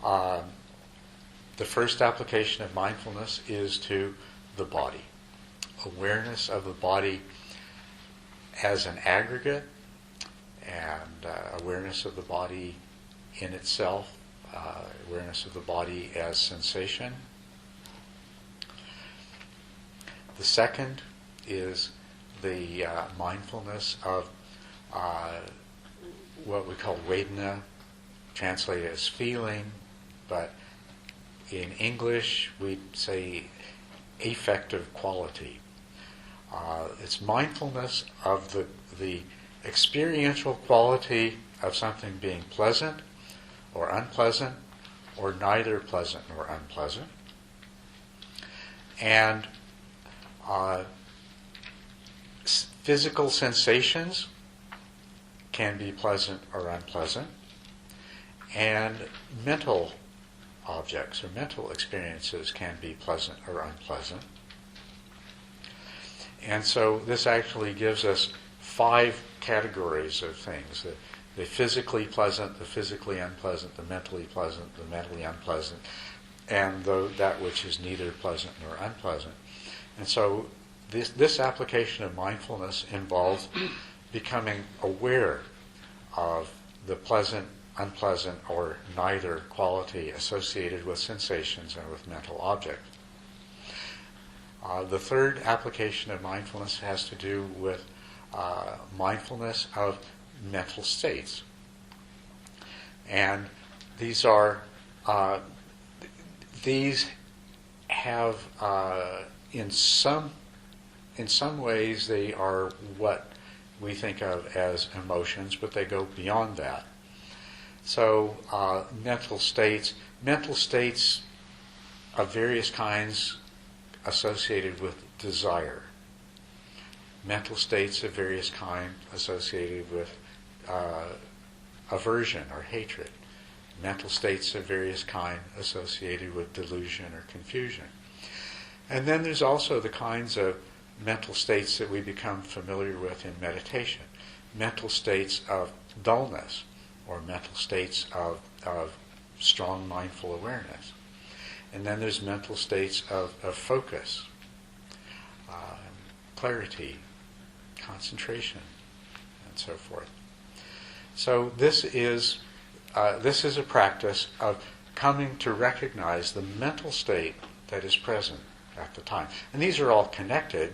The first application of mindfulness is to the body. Awareness of the body as an aggregate, and awareness of the body in itself, awareness of the body as sensation. The second is the mindfulness of what we call Vedana, translated as feeling, but in English we'd say affective quality. It's mindfulness of the experiential quality of something being pleasant or unpleasant, or neither pleasant nor unpleasant. And physical sensations can be pleasant or unpleasant, and mental objects or mental experiences can be pleasant or unpleasant. And so this actually gives us 5 categories of things: the physically pleasant, the physically unpleasant, the mentally pleasant, the mentally unpleasant, and that which is neither pleasant nor unpleasant. And so this application of mindfulness involves becoming aware of the pleasant, unpleasant, or neither quality associated with sensations and with mental objects. The third application of mindfulness has to do with mindfulness of mental states. And these are these have in some ways they are what we think of as emotions, but they go beyond that. So mental states of various kinds associated with desire. Mental states of various kinds associated with aversion or hatred. Mental states of various kinds associated with delusion or confusion. And then there's also the kinds of mental states that we become familiar with in meditation. Mental states of dullness, or mental states of strong mindful awareness. And then there's mental states of focus, clarity, concentration, and so forth. So this is a practice of coming to recognize the mental state that is present at the time. And these are all connected.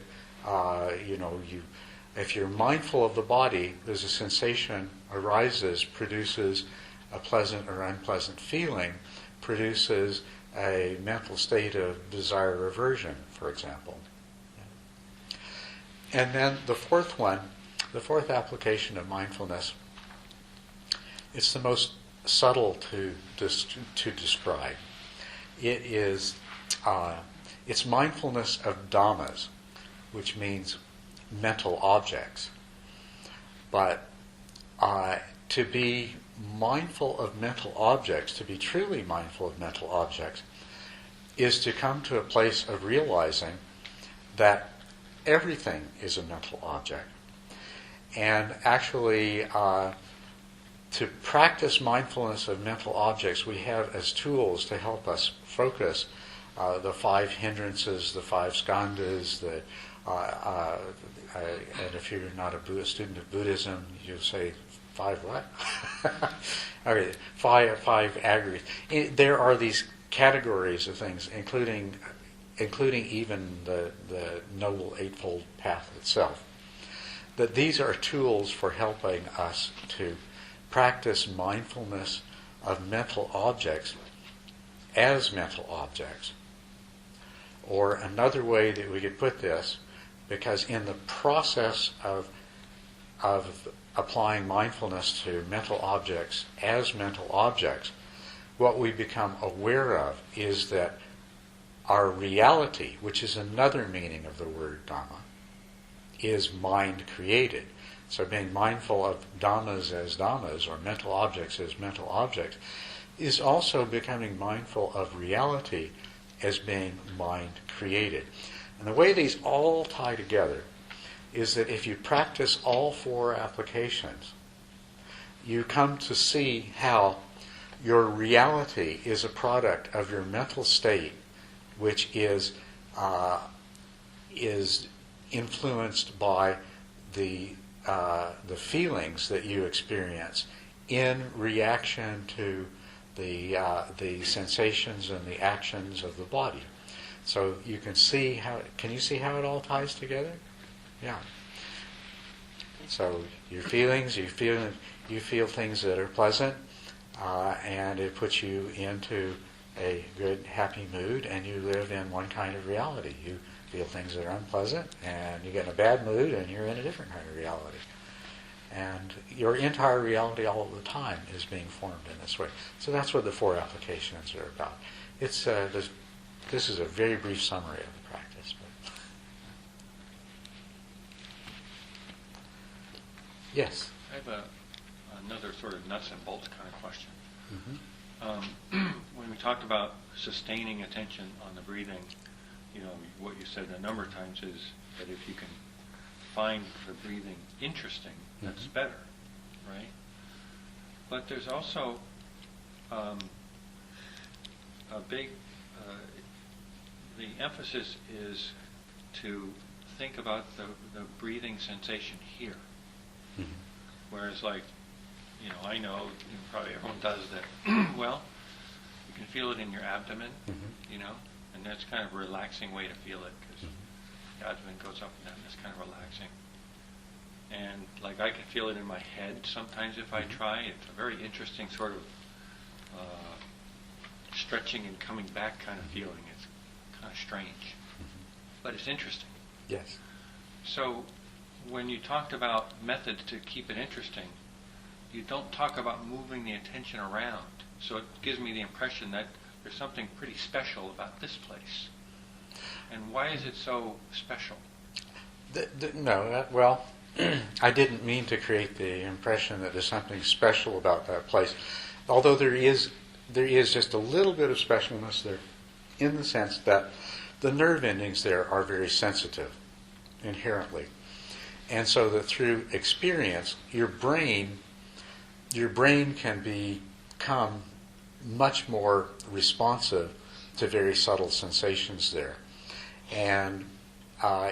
If you're mindful of the body, there's a sensation arises, produces a pleasant or unpleasant feeling, produces a mental state of desire or aversion, for example. And then the fourth application of mindfulness, it's the most subtle to describe. It's mindfulness of dhammas, which means mental objects. But to be mindful of mental objects, to be truly mindful of mental objects, is to come to a place of realizing that everything is a mental object. And actually, to practice mindfulness of mental objects, we have as tools to help us focus the 5 hindrances, the 5 skandhas, and if you're not a student of Buddhism, you'll say 5 what? Okay, 5 aggregates. There are these categories of things, including even the Noble Eightfold Path itself. That these are tools for helping us to practice mindfulness of mental objects as mental objects. Or another way that we could put this, because in the process of applying mindfulness to mental objects as mental objects, what we become aware of is that our reality, which is another meaning of the word Dhamma, is mind created. So being mindful of Dhammas as Dhammas, or mental objects as mental objects, is also becoming mindful of reality as being mind created. And the way these all tie together is that if you practice all 4 applications, you come to see how your reality is a product of your mental state, which is influenced by the feelings that you experience in reaction to the sensations and the actions of the body. So you can see how. Can you see how it all ties together? Yeah. So your feelings, you feel things that are pleasant, and it puts you into a good, happy mood, and you live in one kind of reality. You feel things that are unpleasant, and you get in a bad mood, and you're in a different kind of reality. And your entire reality all the time is being formed in this way. So that's what the 4 applications are about. It's this is a very brief summary of the practice. But yes? I have another sort of nuts and bolts kind of question. Mm-hmm. When we talked about sustaining attention on the breathing, what you said a number of times is that if you can find the breathing interesting, that's better, right? But there's also a big, the emphasis is to think about the breathing sensation here. Mm-hmm. Whereas I know, probably everyone does that, well, you can feel it in your abdomen, and that's kind of a relaxing way to feel it, because the abdomen goes up and down, it's kind of relaxing. And I can feel it in my head sometimes if I try. It's a very interesting sort of stretching and coming back kind of feeling. It's kind of strange, but it's interesting. Yes. So when you talked about methods to keep it interesting, you don't talk about moving the attention around. So it gives me the impression that there's something pretty special about this place. And why is it so special? Well, I didn't mean to create the impression that there's something special about that place. Although there is just a little bit of specialness there, in the sense that the nerve endings there are very sensitive, inherently. And so that through experience, your brain can become much more responsive to very subtle sensations there. And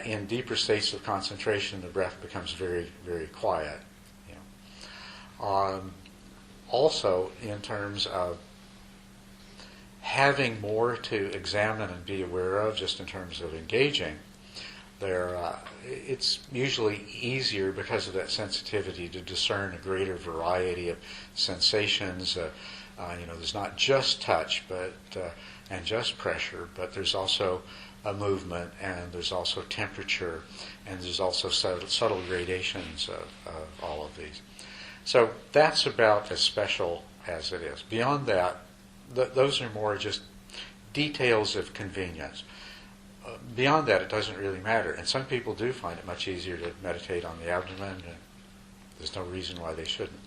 in deeper states of concentration, the breath becomes very, very quiet. You know. Also, in terms of having more to examine and be aware of, just in terms of engaging, it's usually easier because of that sensitivity to discern a greater variety of sensations. There's not just touch, and just pressure, but there's also a movement, and there's also temperature, and there's also subtle gradations of all of these. So that's about as special as it is. Beyond that, those are more just details of convenience. Beyond that, it doesn't really matter. And some people do find it much easier to meditate on the abdomen, and there's no reason why they shouldn't.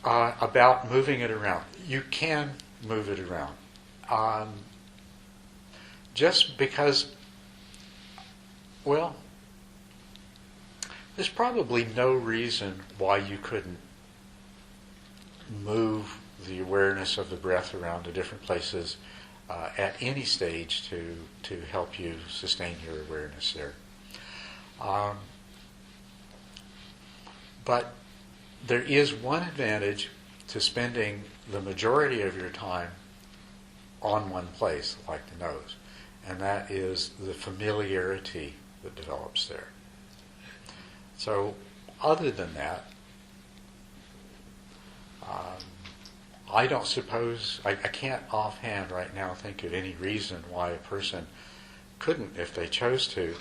About moving it around. You can move it around. Just because, well, there's probably no reason why you couldn't move the awareness of the breath around to different places at any stage to help you sustain your awareness there. But there is one advantage to spending the majority of your time on one place, like the nose, and that is the familiarity that develops there. So, other than that, I don't suppose, I can't offhand right now think of any reason why a person couldn't, if they chose to,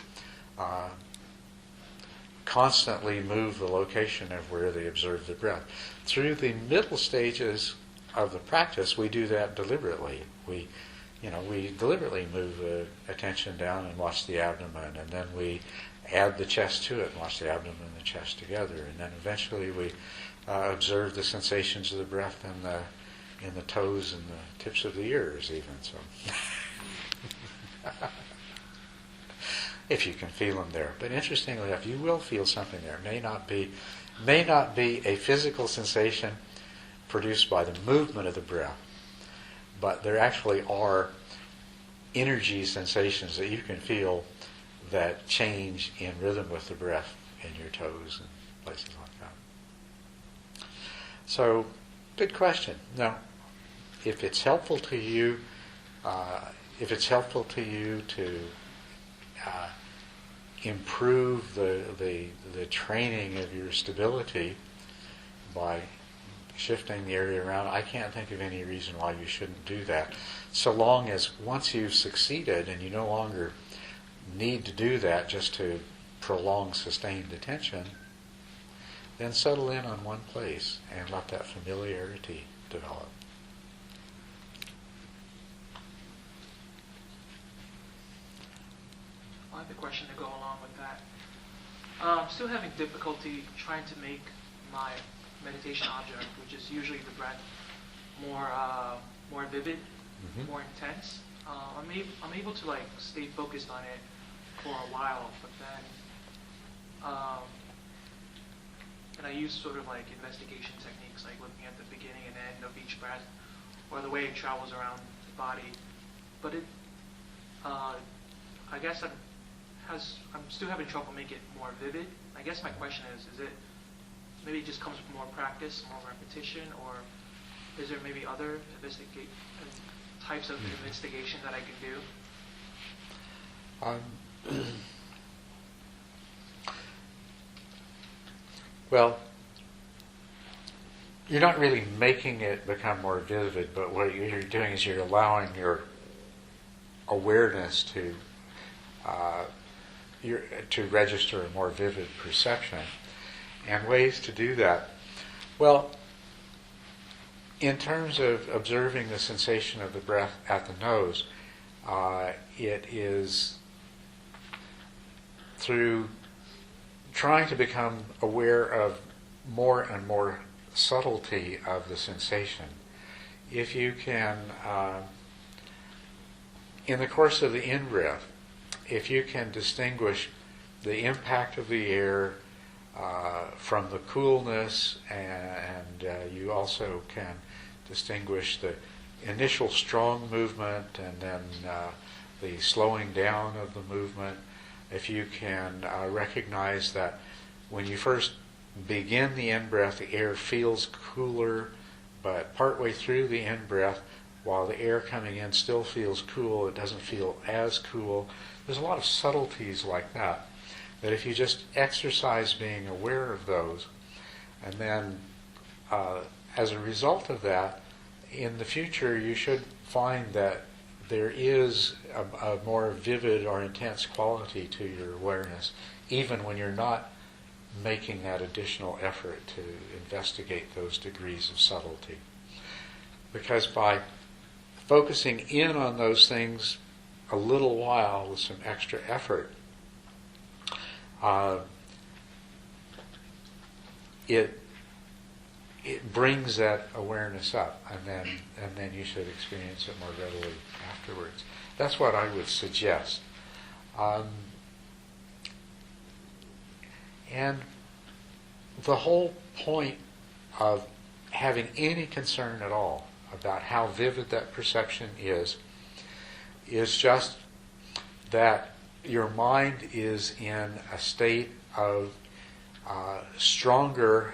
constantly move the location of where they observe the breath. Through the middle stages of the practice, we do that deliberately. We deliberately move the attention down and watch the abdomen, and then we add the chest to it and watch the abdomen and the chest together, and then eventually we observe the sensations of the breath in the toes and the tips of the ears, even. So, if you can feel them there. But interestingly enough, you will feel something there. It may not be a physical sensation produced by the movement of the breath, but there actually are energy sensations that you can feel that change in rhythm with the breath in your toes and places like that. So, good question. Now, if it's helpful to you, to improve the training of your stability by shifting the area around, I can't think of any reason why you shouldn't do that. So long as once you've succeeded and you no longer need to do that just to prolong sustained attention, then settle in on one place and let that familiarity develop. I have a question to go along with that. I'm still having difficulty trying to make my meditation object, which is usually the breath, more vivid, more intense. I'm able to stay focused on it for a while, but then and I use sort of investigation techniques, like looking at the beginning and end of each breath, or the way it travels around the body. But I guess I'm still having trouble making it more vivid. I guess my question is it maybe it just comes with more practice, more repetition, or is there maybe other types of investigation that I can do? Well, you're not really making it become more vivid, but what you're doing is you're allowing your awareness to register a more vivid perception. And ways to do that. Well, in terms of observing the sensation of the breath at the nose, it is through trying to become aware of more and more subtlety of the sensation. If you can, in the course of the in-breath, if you can distinguish the impact of the air from the coolness, and you also can distinguish the initial strong movement and then the slowing down of the movement, if you can recognize that when you first begin the in-breath, the air feels cooler, but partway through the in-breath, while the air coming in still feels cool, it doesn't feel as cool. There's a lot of subtleties like that if you just exercise being aware of those, and then as a result of that, in the future you should find that there is a more vivid or intense quality to your awareness, even when you're not making that additional effort to investigate those degrees of subtlety. Because by focusing in on those things a little while with some extra effort, it brings that awareness up, and then you should experience it more readily afterwards. That's what I would suggest. And the whole point of having any concern at all about how vivid that perception is just that your mind is in a state of stronger,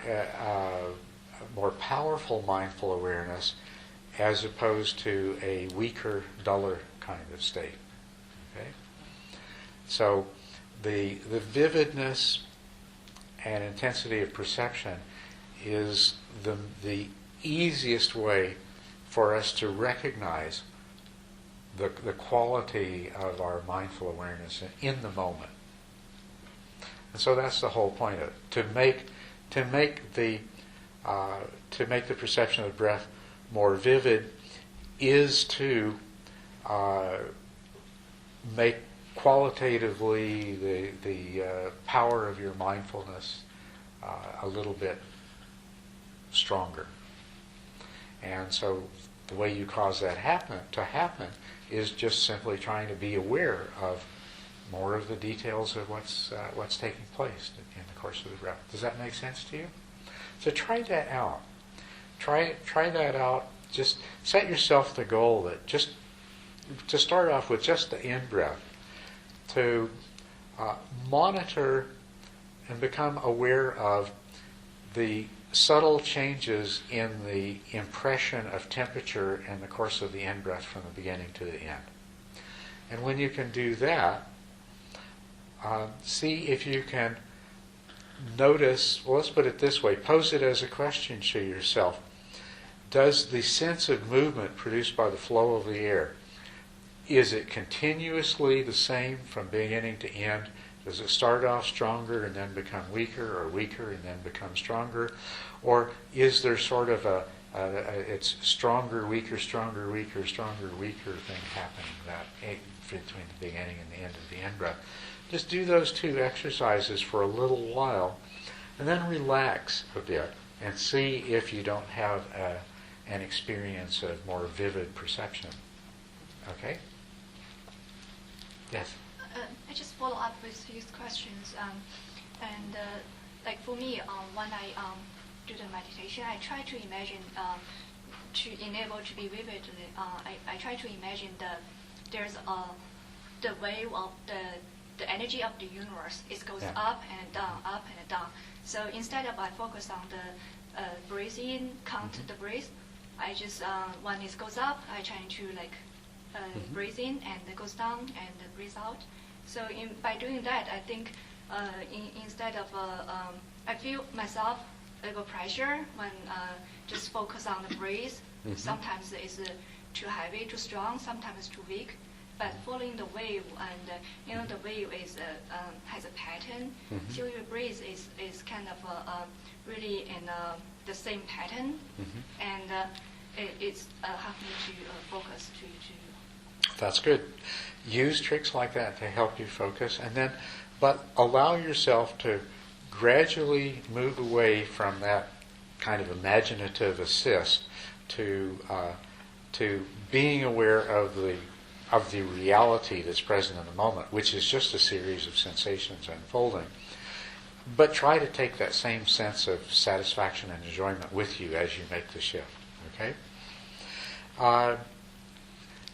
more powerful mindful awareness as opposed to a weaker, duller kind of state. Okay? So the vividness and intensity of perception is the easiest way for us to recognize the quality of our mindful awareness in the moment. And so that's the whole point of it. To make the perception of the breath more vivid is to make qualitatively the power of your mindfulness a little bit stronger. And so the way you cause that to happen is just simply trying to be aware of more of the details of what's taking place in the course of the breath. Does that make sense to you? So try that out. Try that out. Just set yourself the goal that just to start off with just the in-breath, to monitor and become aware of the subtle changes in the impression of temperature in the course of the in-breath from the beginning to the end. And when you can do that, see if you can notice, well, let's put it this way, pose it as a question to yourself. Does the sense of movement produced by the flow of the air, is it continuously the same from beginning to end? Does it start off stronger and then become weaker, or weaker and then become stronger? Or is there sort of it's stronger, weaker, stronger, weaker, stronger, weaker thing happening that between the beginning and the end of the in-breath? Just do those two exercises for a little while, and then relax a bit and see if you don't have an experience of more vivid perception. Okay? Yes? I just follow up with these questions. Like for me, when I do the meditation, I try to imagine, to enable to be vivid, I try to imagine there's the wave of the energy of the universe. It goes up and down. So instead of I focus on the breathe in, count the breath, I just, when it goes up, I try to breathe in, and it goes down and breathe out. So by doing that, I think instead of, I feel myself little pressure when just focus on the breath. Sometimes it's too heavy, too strong. Sometimes it's too weak. But following the wave, and the wave is has a pattern. So your breath is kind of really in the same pattern, and it's helping you to focus to. That's good. Use tricks like that to help you focus, but allow yourself to gradually move away from that kind of imaginative assist to being aware of the reality that's present in the moment, which is just a series of sensations unfolding. But try to take that same sense of satisfaction and enjoyment with you as you make the shift. Okay?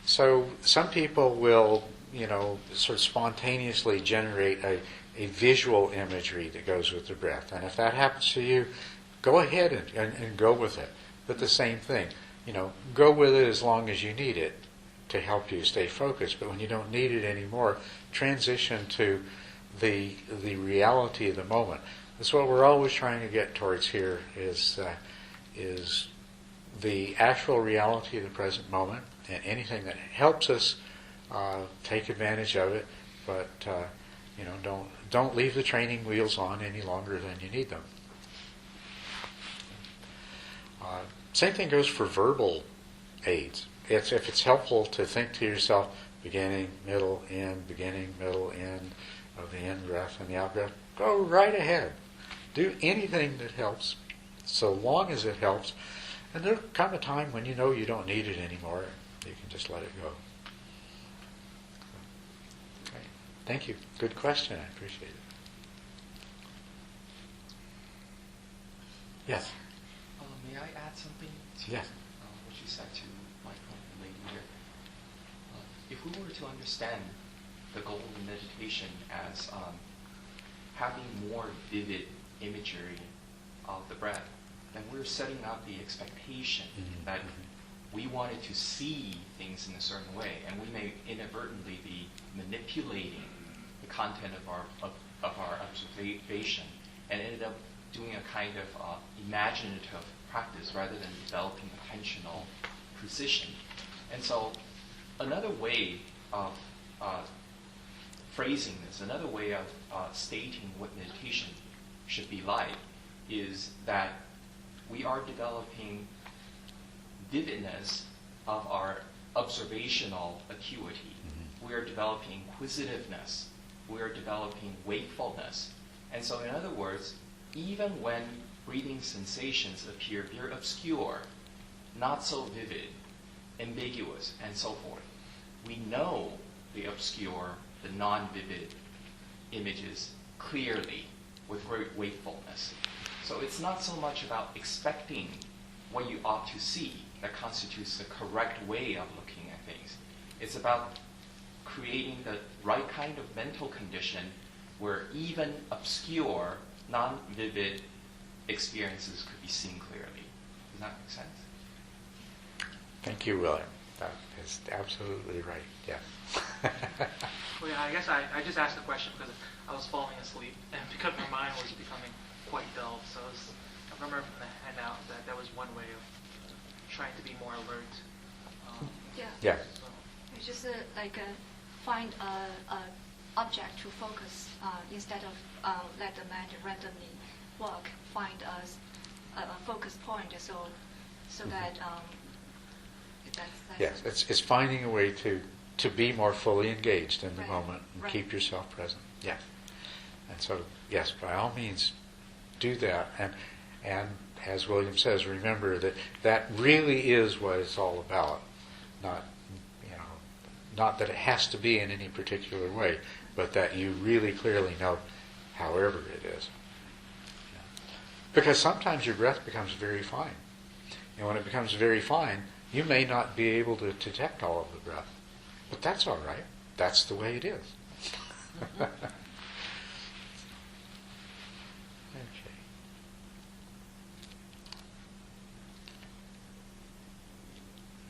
So some people will, sort of spontaneously generate a visual imagery that goes with the breath. And if that happens to you, go ahead and go with it. But the same thing, go with it as long as you need it to help you stay focused. But when you don't need it anymore, transition to the reality of the moment. That's what we're always trying to get towards here is the actual reality of the present moment, and anything that helps us take advantage of it. But don't leave the training wheels on any longer than you need them. Same thing goes for verbal aids. If it's helpful to think to yourself, beginning, middle, end, beginning, middle, end of the in-breath and the out-breath, go right ahead. Do anything that helps, so long as it helps. And there'll come a time when you know you don't need it anymore. You can just let it go. Okay. Thank you. Good question. I appreciate it. Yes? May I add something to Yes. what you said to Michael and Lady here? If we were to understand the goal of meditation as having more vivid imagery of the breath, then we're setting up the expectation that we wanted to see things in a certain way, and we may inadvertently be manipulating the content of our observation, and ended up doing a kind of imaginative practice rather than developing attentional precision. And so another way of phrasing this, another way of stating what meditation should be like, is that we are developing vividness of our observational acuity. We are developing inquisitiveness. We are developing wakefulness. And so in other words, even when breathing sensations appear very obscure, not so vivid, ambiguous, and so forth, we know the obscure, the non-vivid images clearly with great wakefulness. So it's not so much about expecting what you ought to see that constitutes the correct way of looking at things. It's about creating the right kind of mental condition where even obscure, non-vivid experiences could be seen clearly. Does that make sense? Thank you, William. That is absolutely right. Yes. Well, yeah, I guess I just asked the question because I was falling asleep and because my mind was becoming quite dull. So I remember from the handout that was one way of trying to be more alert. Yeah. So it's just find a object to focus instead of let the mind randomly walk. Find a focus point so that that's Yes, it's finding a way to be more fully engaged in the moment and keep yourself present. Yes. And so, yes, by all means, do that. And as William says, remember that really is what it's all about. Not that it has to be in any particular way, but that you really clearly know however it is. Because sometimes your breath becomes very fine. And when it becomes very fine, you may not be able to detect all of the breath. But that's all right. That's the way it is. Okay.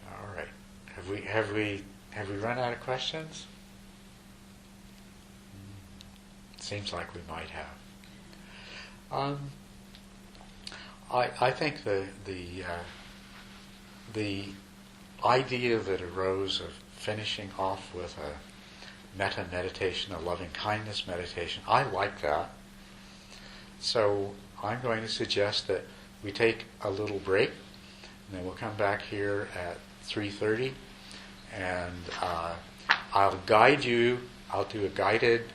All right. Have we run out of questions? Seems like we might have. I think the idea that arose of finishing off with a metta meditation, a loving kindness meditation, I like that. So I'm going to suggest that we take a little break, and then we'll come back here at 3:30, and I'll guide you. I'll do a guided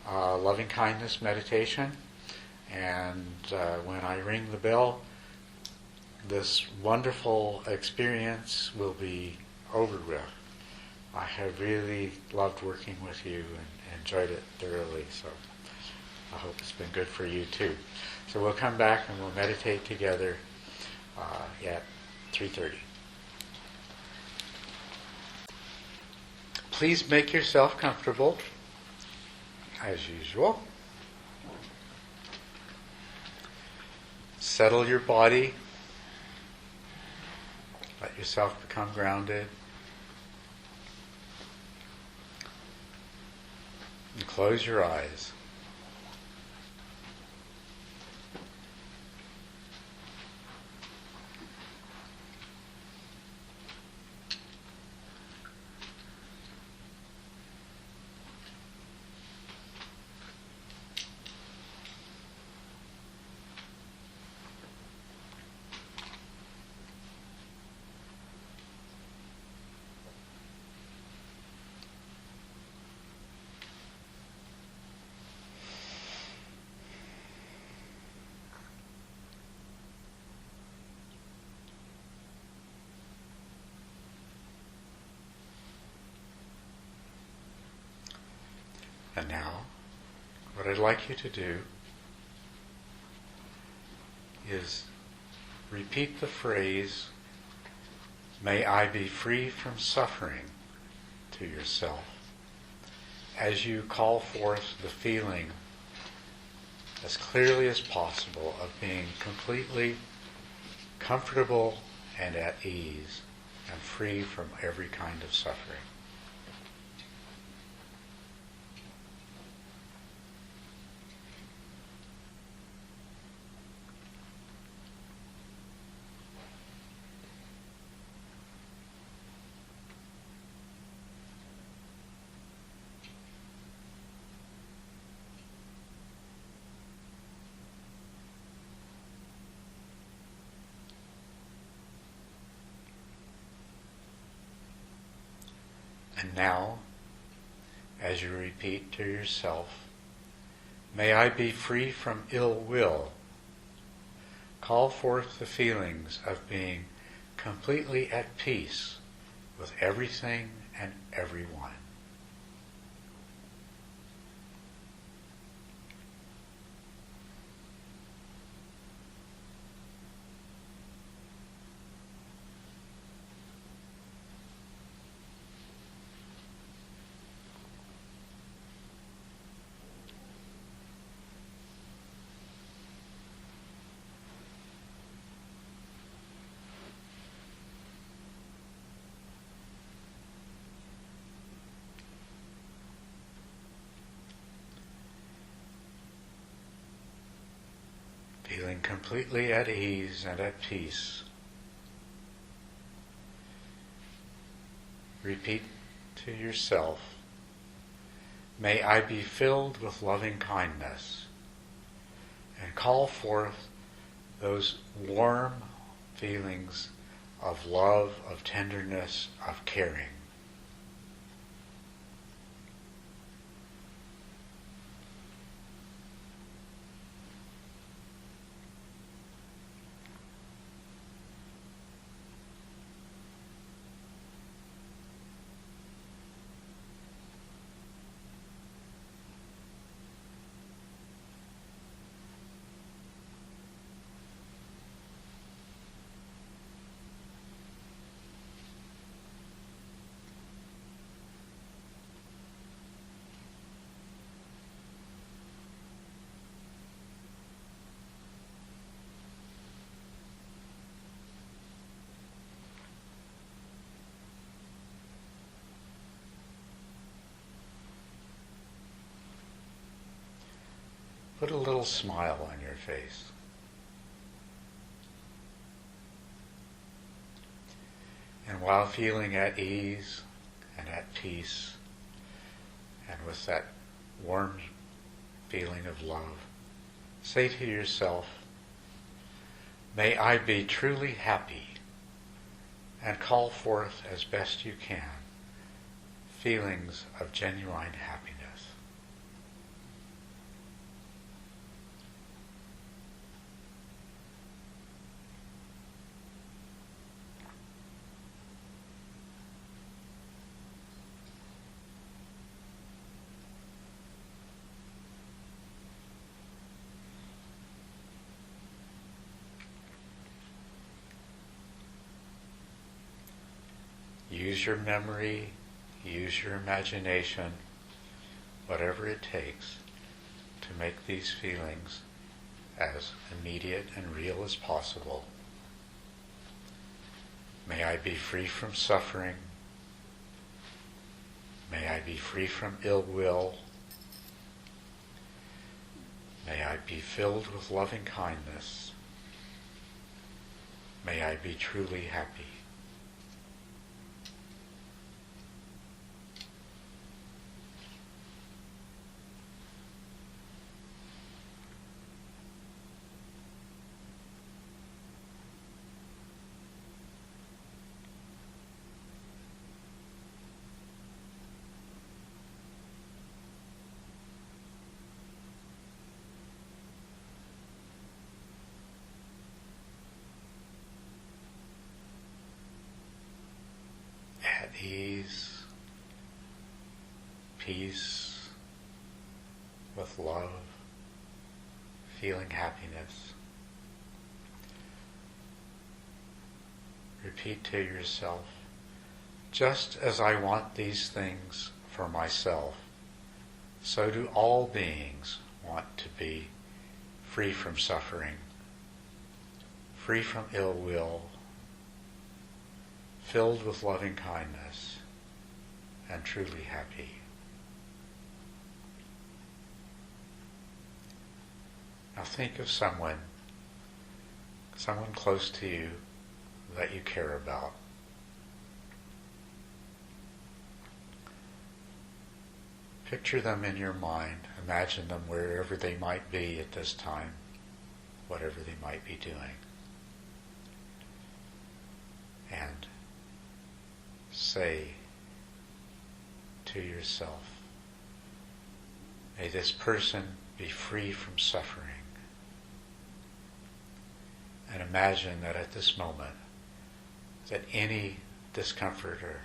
loving kindness meditation, and when I ring the bell, this wonderful experience will be over with. I have really loved working with you and enjoyed it thoroughly, so I hope it's been good for you too. So we'll come back and we'll meditate together at 3:30. Please make yourself comfortable, as usual. Settle your body. Let yourself become grounded. And close your eyes. And now, what I'd like you to do is repeat the phrase, "May I be free from suffering," to yourself, as you call forth the feeling as clearly as possible of being completely comfortable and at ease and free from every kind of suffering. And now, as you repeat to yourself, "May I be free from ill will," call forth the feelings of being completely at peace with everything and everyone. Feeling completely at ease and at peace. Repeat to yourself, "May I be filled with loving kindness," and call forth those warm feelings of love, of tenderness, of caring. Put a little smile on your face. And while feeling at ease and at peace, and with that warm feeling of love, say to yourself, may I be truly happy, and call forth as best you can feelings of genuine happiness. Use your memory, use your imagination, whatever it takes to make these feelings as immediate and real as possible. May I be free from suffering. May I be free from ill will. May I be filled with loving kindness. May I be truly happy. At ease, peace, with love, feeling happiness. Repeat to yourself, just as I want these things for myself, so do all beings want to be free from suffering, free from ill will, filled with loving kindness, and truly happy. Now think of someone close to you that you care about. Picture them in your mind, imagine them wherever they might be at this time, whatever they might be doing. And say to yourself, may this person be free from suffering. And imagine that at this moment, that any discomfort or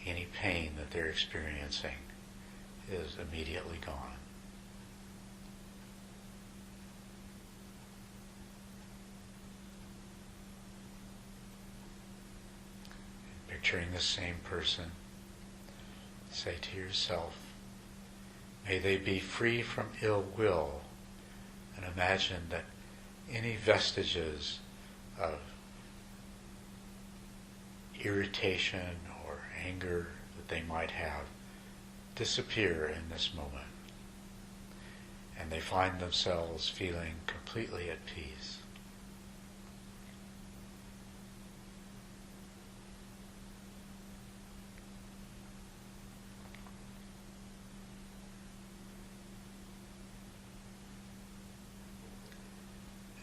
any pain that they're experiencing is immediately gone. Picturing the same person, say to yourself, may they be free from ill will, and imagine that any vestiges of irritation or anger that they might have disappear in this moment, and they find themselves feeling completely at peace.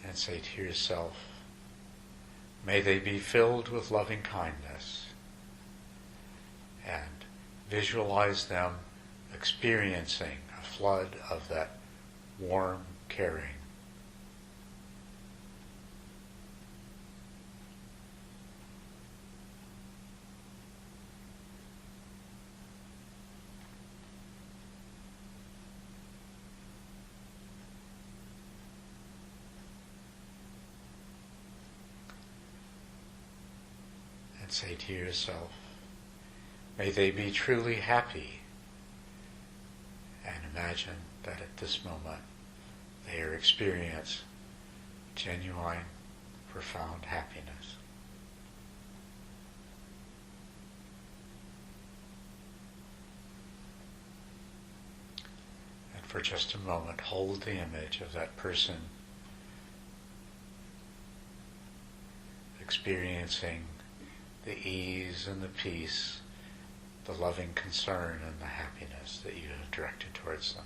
And say to yourself, may they be filled with loving kindness, and visualize them experiencing a flood of that warm caring. And say to yourself, may they be truly happy, and imagine that at this moment they are experiencing genuine, profound happiness. And for just a moment, hold the image of that person experiencing the ease and the peace, the loving concern and the happiness that you have directed towards them.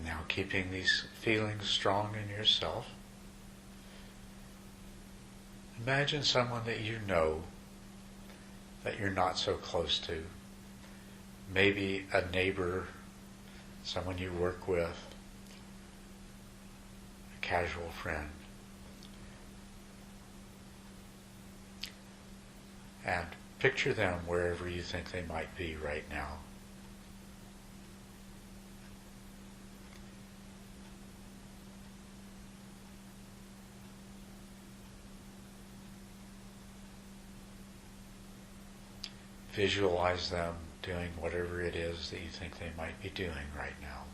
Now keeping these feelings strong in yourself, imagine someone that you know that you're not so close to, maybe a neighbor, someone you work with, a casual friend. And picture them wherever you think they might be right now. Visualize them doing whatever it is that you think they might be doing right now.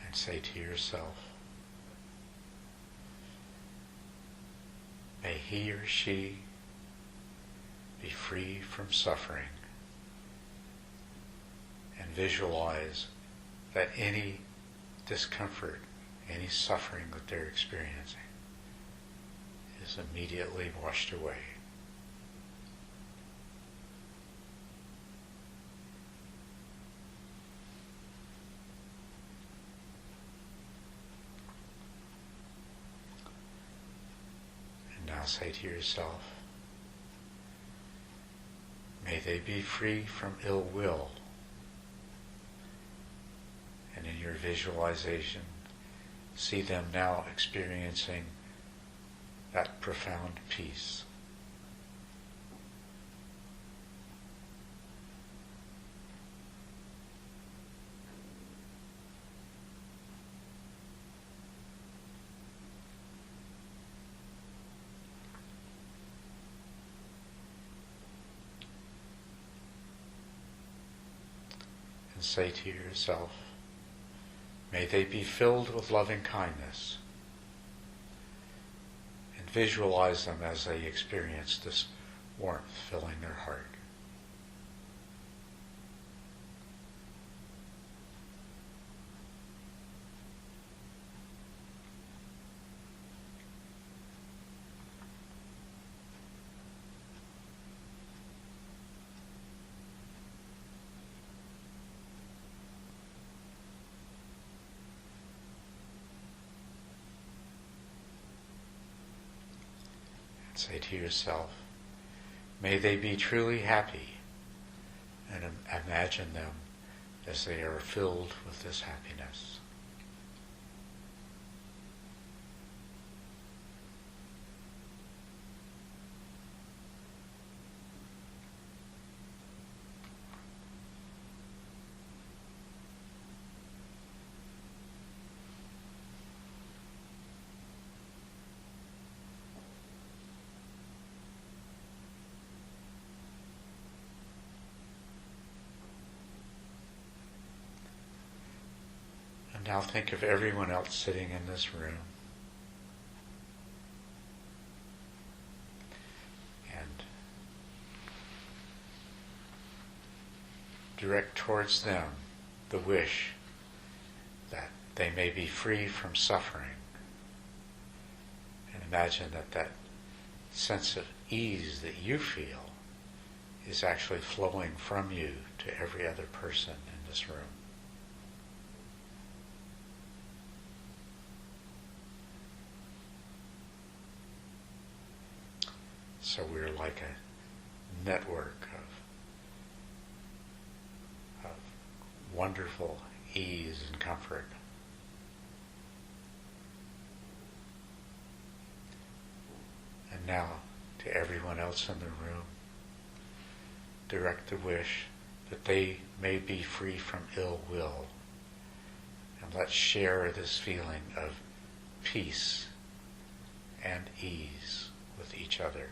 And say to yourself, may he or she be free from suffering, and visualize that any discomfort, any suffering that they're experiencing is immediately washed away. And now say to yourself, may they be free from ill will. And in your visualization, see them now experiencing that profound peace. And say to yourself, may they be filled with loving kindness, and visualize them as they experience this warmth filling their heart. Say to yourself, may they be truly happy, and imagine them as they are filled with this happiness. Now think of everyone else sitting in this room. And direct towards them the wish that they may be free from suffering. And imagine that that sense of ease that you feel is actually flowing from you to every other person in this room. So we're like a network of wonderful ease and comfort. And now, to everyone else in the room, direct the wish that they may be free from ill will, And let's share this feeling of peace and ease with each other.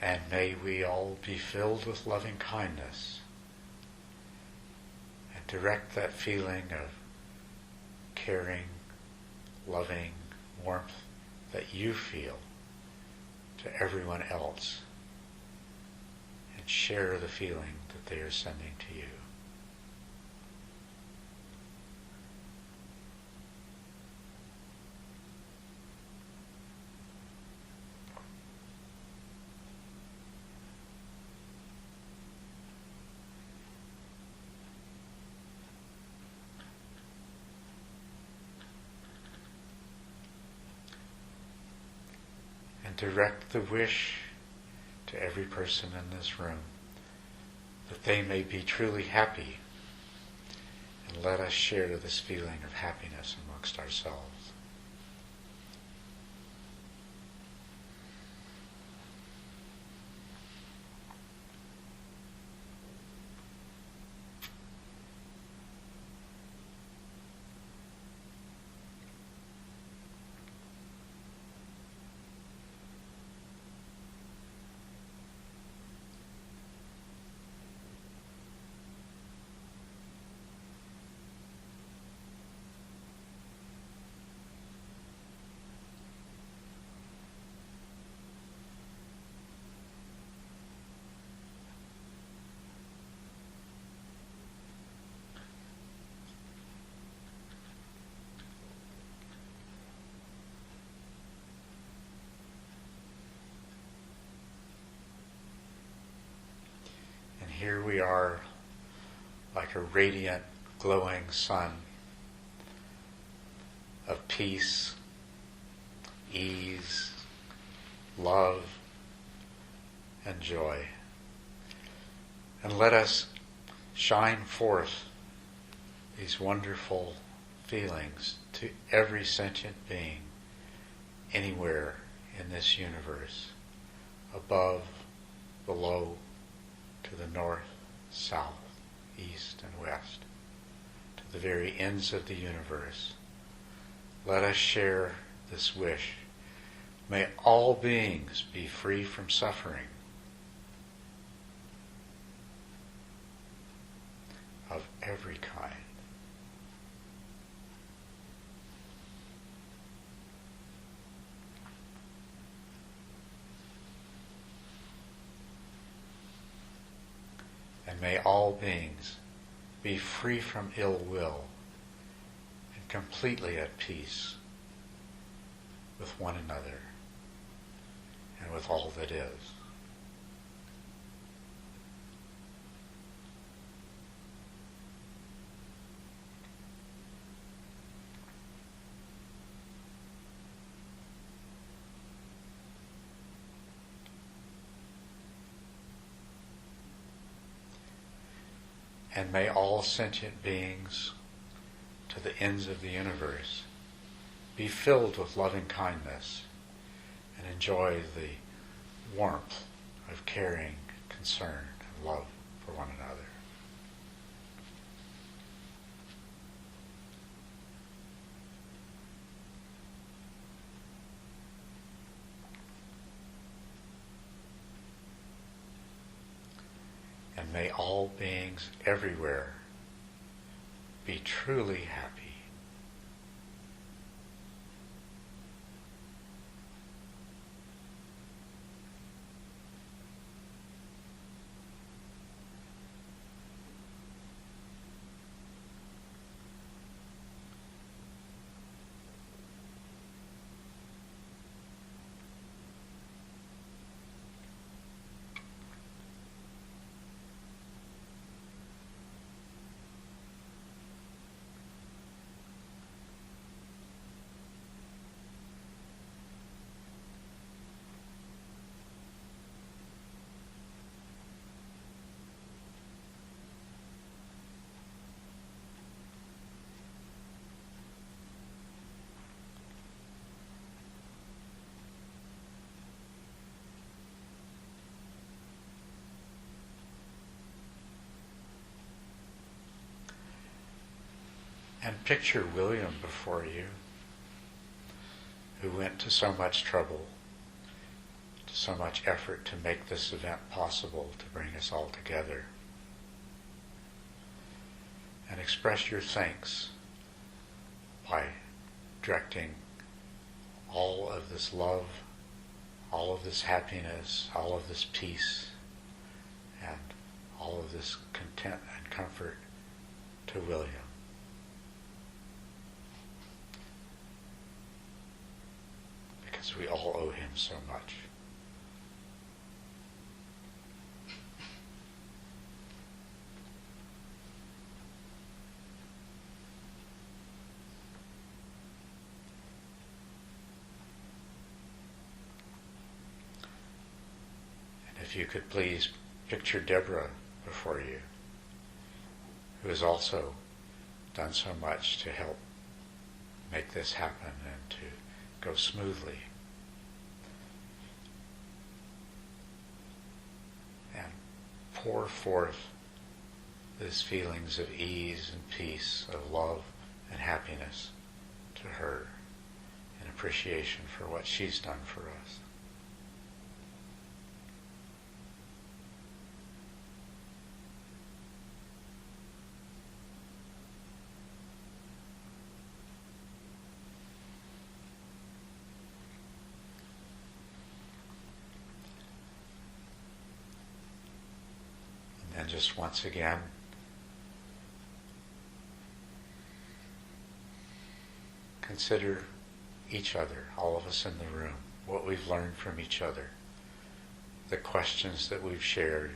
And may we all be filled with loving kindness and direct that feeling of caring, loving warmth that you feel to everyone else, and share the feeling that they are sending to you. And direct the wish to every person in this room that they may be truly happy, and let us share this feeling of happiness amongst ourselves. Here we are, like a radiant, glowing sun of peace, ease, love, and joy. And let us shine forth these wonderful feelings to every sentient being anywhere in this universe, above, below, to the north, south, east, and west, to the very ends of the universe. Let us share this wish. May all beings be free from suffering, of every kind. And may all beings be free from ill will and completely at peace with one another and with all that is. And may all sentient beings to the ends of the universe be filled with loving kindness and enjoy the warmth of caring, concern, and love for one another. And may all beings everywhere be truly happy. And picture William before you, who went to so much trouble, to so much effort to make this event possible, to bring us all together. And express your thanks by directing all of this love, all of this happiness, all of this peace, and all of this content and comfort to William. Because we all owe him so much. If you could please picture Deborah before you, who has also done so much to help make this happen and to go smoothly. And pour forth these feelings of ease and peace, of love and happiness to her in appreciation for what she's done for us. And just once again, consider each other, all of us in the room, what we've learned from each other, the questions that we've shared.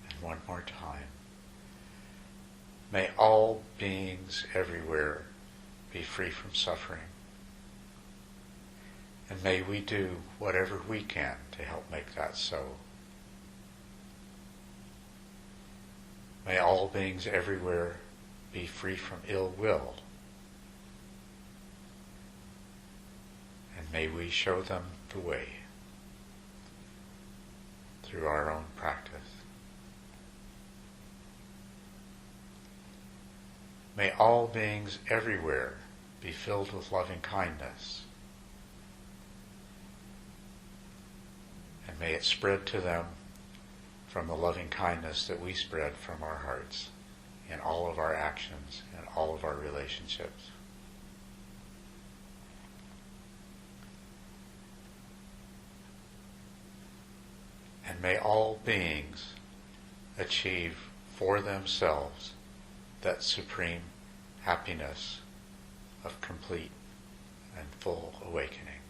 And one more time. May all beings everywhere be free from suffering. And may we do whatever we can to help make that so. May all beings everywhere be free from ill will. And may we show them the way through our own practice. May all beings everywhere be filled with loving kindness. And may it spread to them from the loving kindness that we spread from our hearts in all of our actions and all of our relationships. And may all beings achieve for themselves that supreme happiness of complete and full awakening.